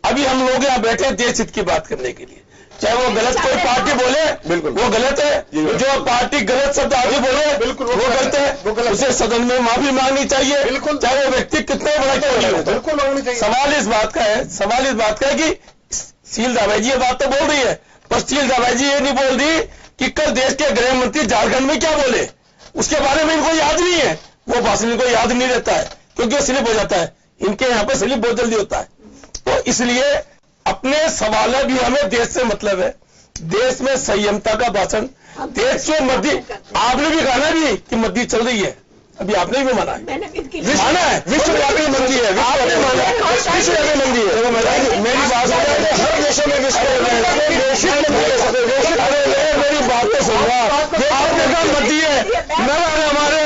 अभी हम लोग यहाँ बैठे हैं देश हित की बात करने के लिए, चाहे वो गलत कोई पार्टी बोले बिल्कुल वो गलत है, जो पार्टी गलत शब्द आगे बोले बिल्कुल वो गलत है, उसे सदन में माफी मांगनी चाहिए, बिल्कुल चाहे वो व्यक्ति कितने बड़ा क्यों नहीं हो, बिल्कुल मांगनी चाहिए। सवाल इस बात का है कि शील दाबाई जी ये बात तो बोल रही है, पर शील दाबाई जी ये नहीं बोल रही कि कल देश के गृह मंत्री झारखंड में क्या बोले, उसके बारे में इनको याद नहीं है, वो भाषण इनको याद नहीं रहता है क्योंकि वो स्लिप हो जाता है, इनके यहाँ पे स्लिप बहुत जल्दी होता है। तो इसलिए अपने सवाल भी हमें देश से मतलब है, देश में संयमता का भाषण, देश में मद्दी, आपने भी कहा भी कि मद्दी चल रही है, अभी आपने भी माना है, माना है विश्वव्यापी मंदी है, आपने माना है विश्वव्यापी मंदी है। मेरी बात हर देशों में मेरी बात तो सुनना, आपने कहा मद्दी है, मैं हमारे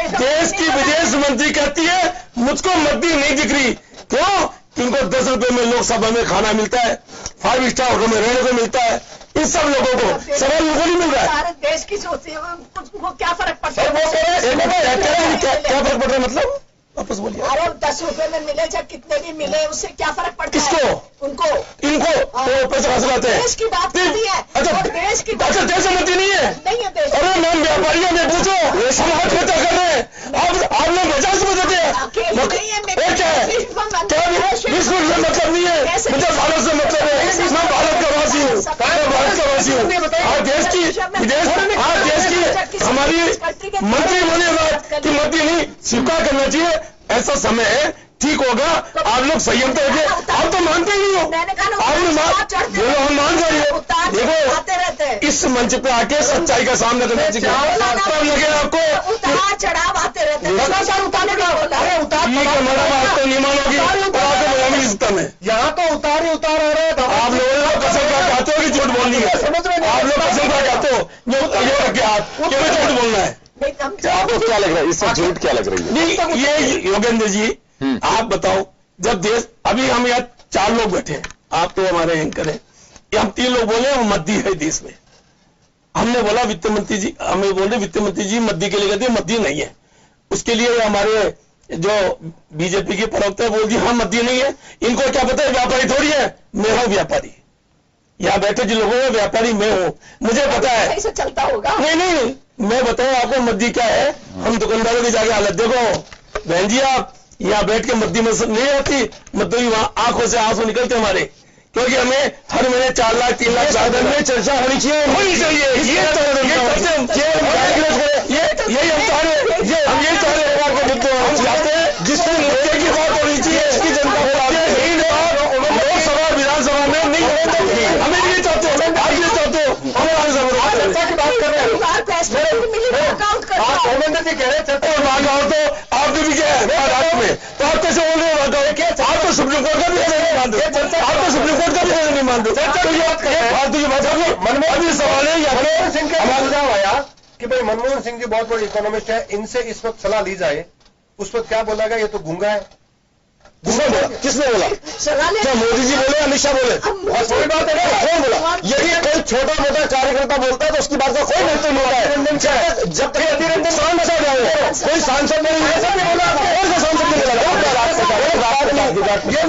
देश की विदेश मंत्री कहती है मुझको मद्दी नहीं दिख रही, क्यों? इनको 10 रुपए में लोकसभा में खाना मिलता है, 5 स्टार होटल में रहने को मिलता है, इन सब लोगों को सवाल उनको नहीं मिल रहा है। सारे देश की सोचते हैं, वो क्या फर्क पड़ता है? क्या फर्क पड़ रहा है मतलब वापस बोलिए। अरे 10 रुपए में मिले चाहे कितने भी मिले, उससे क्या फर्क पड़ता है? किसको? उनको। इनको तो पैसे हासिल आते हैं। देश की बात करती है। अच्छा देश की अच्छा देश समझती नहीं है। नहीं है देश। अरे मैम व्यापारियों में पूछो, हम हक खर्चा कर रहे हैं, आप लोग मजाक समझ देते हैं। क्या है विश्व से मतलब नहीं है, मुझे भारत से मतलब है। मैं भारत का वासी हूँ, मैं भारत का वासी हूँ। और देश की हमारी मंत्री बोले बात कि मंत्री नहीं स्वीकार करना चाहिए, ऐसा समय है, ठीक होगा। आप लोग संयम तो होंगे, आप तो मानते ही नहीं हो। हम मान जाइए। देखो इस मंच पे आके सच्चाई का सामना करना चाहिए। लगे आपको उतार चढ़ाव आते रहते हैं। ठीक है मैडम, आप तो नहीं मानोगी, यहाँ तो उतार ही उतार आ रहे हैं। आप लोग कसम का कहते हो कि झूठ बोलनी है, समझ रहे हैं? आप लोग कसम का कहते हो ये रखे हाथ कि हमें झूठ बोलना है। आपको क्या लग रहा है इससे झूठ क्या लग रही है? नहीं ये योगेंद्र जी आप बताओ, जब देश अभी हम यहाँ 4 लोग बैठे हैं, आप तो हमारे एंकर हैं, हम 3 लोग बोले हम मद्दी है देश में। हमने बोला वित्त मंत्री जी, हमें बोले वित्त मंत्री जी मद्दी के लिए कहते हैं मद्दी नहीं है। उसके लिए हमारे जो बीजेपी के प्रवक्ता बोल दिया हाँ मद्दी नहीं है। इनको क्या पता है व्यापारी थोड़ी है, मैं हूं व्यापारी। यहाँ बैठे जिन लोगों में व्यापारी मैं हूं, मुझे पता है। ऐसे चलता होगा। नहीं मैं बताऊं आपको मद्दी क्या है। हम दुकानदारों की जाके हालत देखो बहन जी, आप यहाँ बैठ के मद्दी में नहीं आती, मद्दी वहां आंखों से आंसू निकलते हमारे, क्योंकि हमें हर महीने 4 लाख 3 लाख साधन में चर्चा होनी चाहिए। यही हम चाह रहे हम यही चाह रहे हैं मुद्दे हम चाहते हैं जिसमें मुद्दे की बात होनी चाहिए, इसकी जनता लोकसभा विधानसभा में नहीं होनी चाहिए। हमें ये चाहते हो, आप ये चाहते हो, जनता की बात कर रहे हैं। आप धर्मेंद्र जी कह रहे हैं चर्चा तो आपने भी क्या है राज्य में, तो आप कैसे बोल रहे हो? आप तो सुप्रीम कोर्ट का भी नहीं मानते, आप तो सुप्रीम कोर्ट का भी नहीं मानते। फालतू की बात होगी। मनमोहन जी सवाल है मनमोहन सिंह का सुझाव आया कि भाई मनमोहन सिंह जी बहुत बड़े इकोनॉमिस्ट है, इनसे इस वक्त सलाह ली जाए। उस वक्त क्या बोला गया? ये तो गूंगा है। किसने बोला? क्या मोदी जी बोले, अमित शाह बोले? कोई बात है, कौन बोला? यदि कोई छोटा मोटा कार्यकर्ता बोलता है तो उसकी बात का कोई महत्व नहीं होता है। जब तक सांसद है कोई सांसद नहीं बोला, कौन सा सांसद ने बोला? ये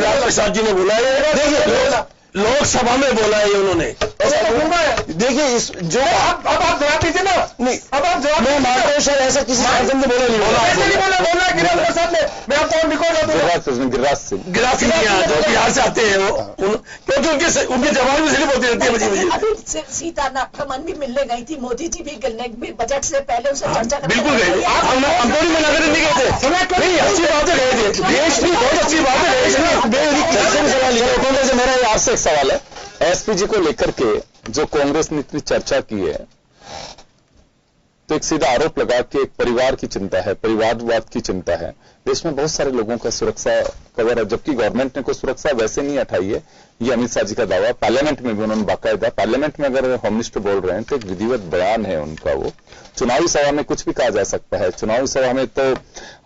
राज प्रसाद जी ने बोला है, देखिए लोकसभा में बोला है उन्होंने। देखिए इस जो अब आप जवाब दीजिए ना। नहीं अब आप जवाब, मैं मानता हूँ सर ऐसा किसी सांसद ने बोला नहीं, बोला गिरिराज प्रसाद ने। मैं आपको रिकॉर्ड गिरिराज सिंह जो बिहार से आते हैं वो, क्योंकि उनके जवाब में स्लिप होती रहती है मुझे। अभी सीतारमण भी मिलने गई थी, मोदी जी भी बजट से पहले उनसे चर्चा करने बिल्कुल गए थे। हम थोड़ी मना करने नहीं गए थे, नहीं अच्छी बातें गए थे, देश की बहुत अच्छी बातें गए थे। मेरा आपसे एक सवाल है, एसपीजी को लेकर के जो कांग्रेस ने इतनी चर्चा की है, तो एक सीधा आरोप लगा कि एक परिवार की चिंता है, परिवारवाद की चिंता है। देश में बहुत सारे लोगों का सुरक्षा कवर है, जबकि गवर्नमेंट ने कोई सुरक्षा वैसे नहीं उठाई है। ये अमित शाह जी का दावा, पार्लियामेंट में भी उन्होंने बाकायदा, पार्लियामेंट में अगर होम मिनिस्टर बोल रहे हैं तो एक विधिवत बयान है उनका। वो चुनावी सभा में कुछ भी कहा जा सकता है, चुनावी सभा में तो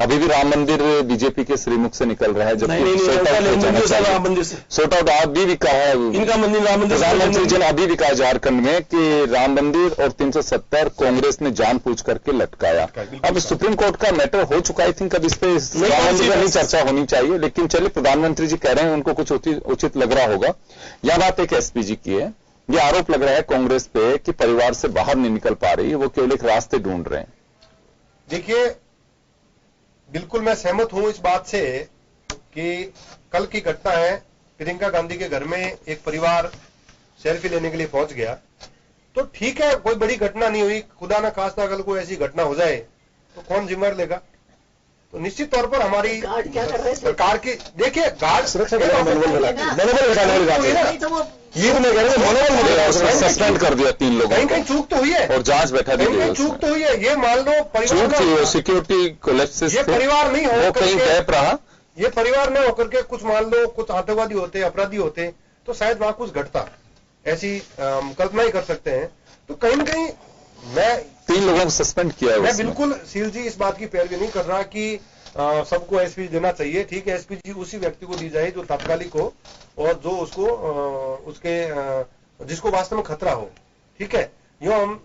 अभी भी राम मंदिर बीजेपी के श्रीमुख से निकल रहा है, जबकि सोट आउट अभी भी कहा है इनका मंदिर, राम मंदिर प्रधानमंत्री जी ने अभी भी कहा झारखंड में कि राम मंदिर और 370 कांग्रेस ने जानबूझ करके लटकाया। अब सुप्रीम कोर्ट का मैटर हो चुका, आई थिंक अब इस पे राम मंदिर पर नहीं चर्चा होनी चाहिए, लेकिन चलिए प्रधानमंत्री जी कह रहे हैं उनको कुछ उचित लग रहा होगा। यह बात एक एसपीजी की है, ये आरोप लग रहा है कांग्रेस पे कि परिवार से बाहर नहीं निकल पा रही है, वो केवल एक रास्ते ढूंढ रहे हैं। देखिए बिल्कुल मैं सहमत हूं इस बात से कि कल की घटना है, प्रियंका गांधी के घर में एक परिवार सेल्फी लेने के लिए पहुंच गया, तो ठीक है कोई बड़ी घटना नहीं हुई, खुदा ना खास्ता कल कोई ऐसी घटना हो जाए तो कौन जिम्मेदार लेगा? तो निश्चित तौर पर हमारी सरकार की, देखिए गार्ड सुरक्षा सस्पेंड कर दिया 3 लोगों को, कहीं चूक तो हुई है और जांच बैठा दी गई, चूक तो हुई है। ये मान लो परिवार सिक्योरिटी कोलैप्स, ये परिवार नहीं हो कहीं गैप रहा, ये परिवार न होकर के कुछ मान लो कुछ आतंकवादी होते, अपराधी होते, तो शायद वहां कुछ घटता, ऐसी कल्पना ही कर सकते हैं। तो कहीं न कहीं मैं 3 लोगों को सस्पेंड किया है। मैं बिल्कुल सील जी इस बात की पैरवी नहीं कर रहा कि सबको एसपी देना चाहिए, ठीक है, एसपीजी उसी व्यक्ति को दी जाए जो तात्कालिक हो और जो उसको जिसको वास्तव में खतरा हो, ठीक है। यूं हम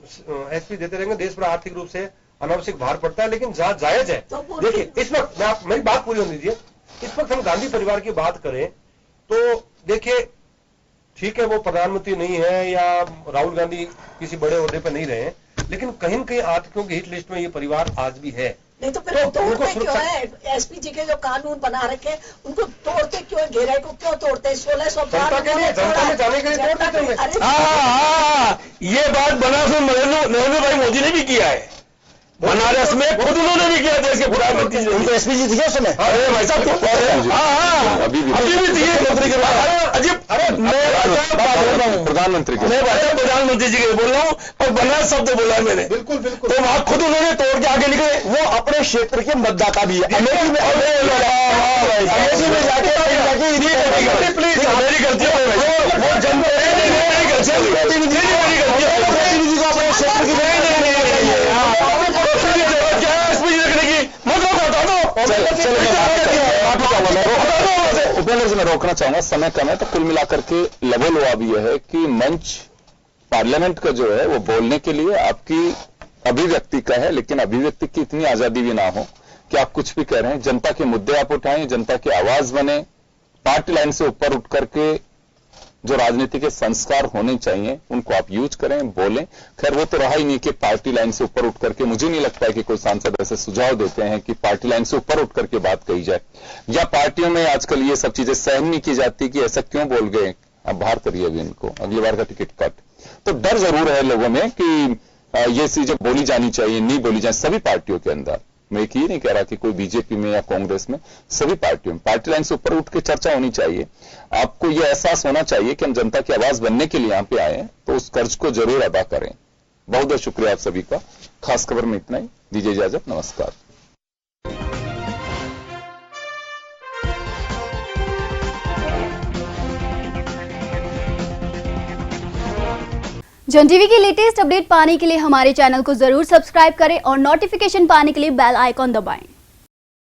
एसपी देते रहेंगे, देश पर आर्थिक रूप से अनावश्यक भार पड़ता है, लेकिन जहां जायज है, देखिए इस वक्त मेरी बात पूरी होने दीजिए, इस वक्त हम गांधी परिवार की बात करें तो देखिए ठीक है वो प्रधानमंत्री नहीं है या राहुल गांधी किसी बड़े ओहदे पर नहीं रहे, लेकिन कहीं न कहीं आतंकियों की हिट लिस्ट में ये परिवार आज भी है। नहीं तो फिर तोड़ते क्यों है? एसपीजी के जो कानून बना रखे उनको तोड़ते क्यों है? घेराई को क्यों तोड़ते हैं? 1600 जनता के लिए, जनता में जाने के लिए तोड़ते होंगे। ये बात बनारस में नरेंद्र भाई मोदी ने भी किया है, बनारस में खुद उन्होंने भी किया देश के प्रधानमंत्री जी। उनको एसपीजी दिखे उस समय। अरे भाई साहब अभी भी दिए मंत्री के बाद। अजीब, अरे मैं प्रधानमंत्री के, मैं प्रधानमंत्री जी के बोल रहा हूँ और बनारस शब्द बोला है मैंने। बिल्कुल बिल्कुल। तो वहां खुद उन्होंने तोड़ के आगे निकले, वो अपने क्षेत्र के मतदाता भी है। अमेठी में जाके प्लीज मेरी गलती है, वो जनता मेरी गलती है, प्रतिनिधि को अपने क्षेत्र की उपेंद्र जी मैं रोकना चाहूंगा, समय कम है, तो कुल मिलाकर के लेवल हुआ भी यह है कि मंच पार्लियामेंट का जो है वो बोलने के लिए आपकी अभिव्यक्ति का है, लेकिन अभिव्यक्ति की इतनी आजादी भी ना हो कि आप कुछ भी कह रहे हैं। जनता के मुद्दे आप उठाएं, जनता की आवाज बने, पार्टी लाइन से ऊपर उठ करके जो राजनीति के संस्कार होने चाहिए उनको आप यूज करें, बोलें। खैर वो तो रहा ही नहीं कि पार्टी लाइन से ऊपर उठ करके, मुझे नहीं लगता है कि कोई सांसद ऐसे सुझाव देते हैं कि पार्टी लाइन से ऊपर उठ करके बात कही जाए, या पार्टियों में आजकल ये सब चीजें सहन नहीं की जाती कि ऐसा क्यों बोल गए, अब बाहर करिए अभी इनको, अगली बार का टिकट कट। तो डर जरूर है लोगों में कि ये चीजें बोली जानी चाहिए, नहीं बोली जाए, सभी पार्टियों के अंदर। मैं एक ये नहीं कह रहा कि कोई बीजेपी में या कांग्रेस में, सभी पार्टियों में पार्टी लाइन से ऊपर उठ के चर्चा होनी चाहिए। आपको यह एहसास होना चाहिए कि हम जनता की आवाज बनने के लिए यहां पे आए हैं, तो उस कर्ज को जरूर अदा करें। बहुत बहुत शुक्रिया आप सभी का। खास खबर में इतना ही, दीजिए इजाजत, नमस्कार। जन टीवी की लेटेस्ट अपडेट पाने के लिए हमारे चैनल को जरूर सब्सक्राइब करें और नोटिफिकेशन पाने के लिए बेल आइकॉन दबाएं।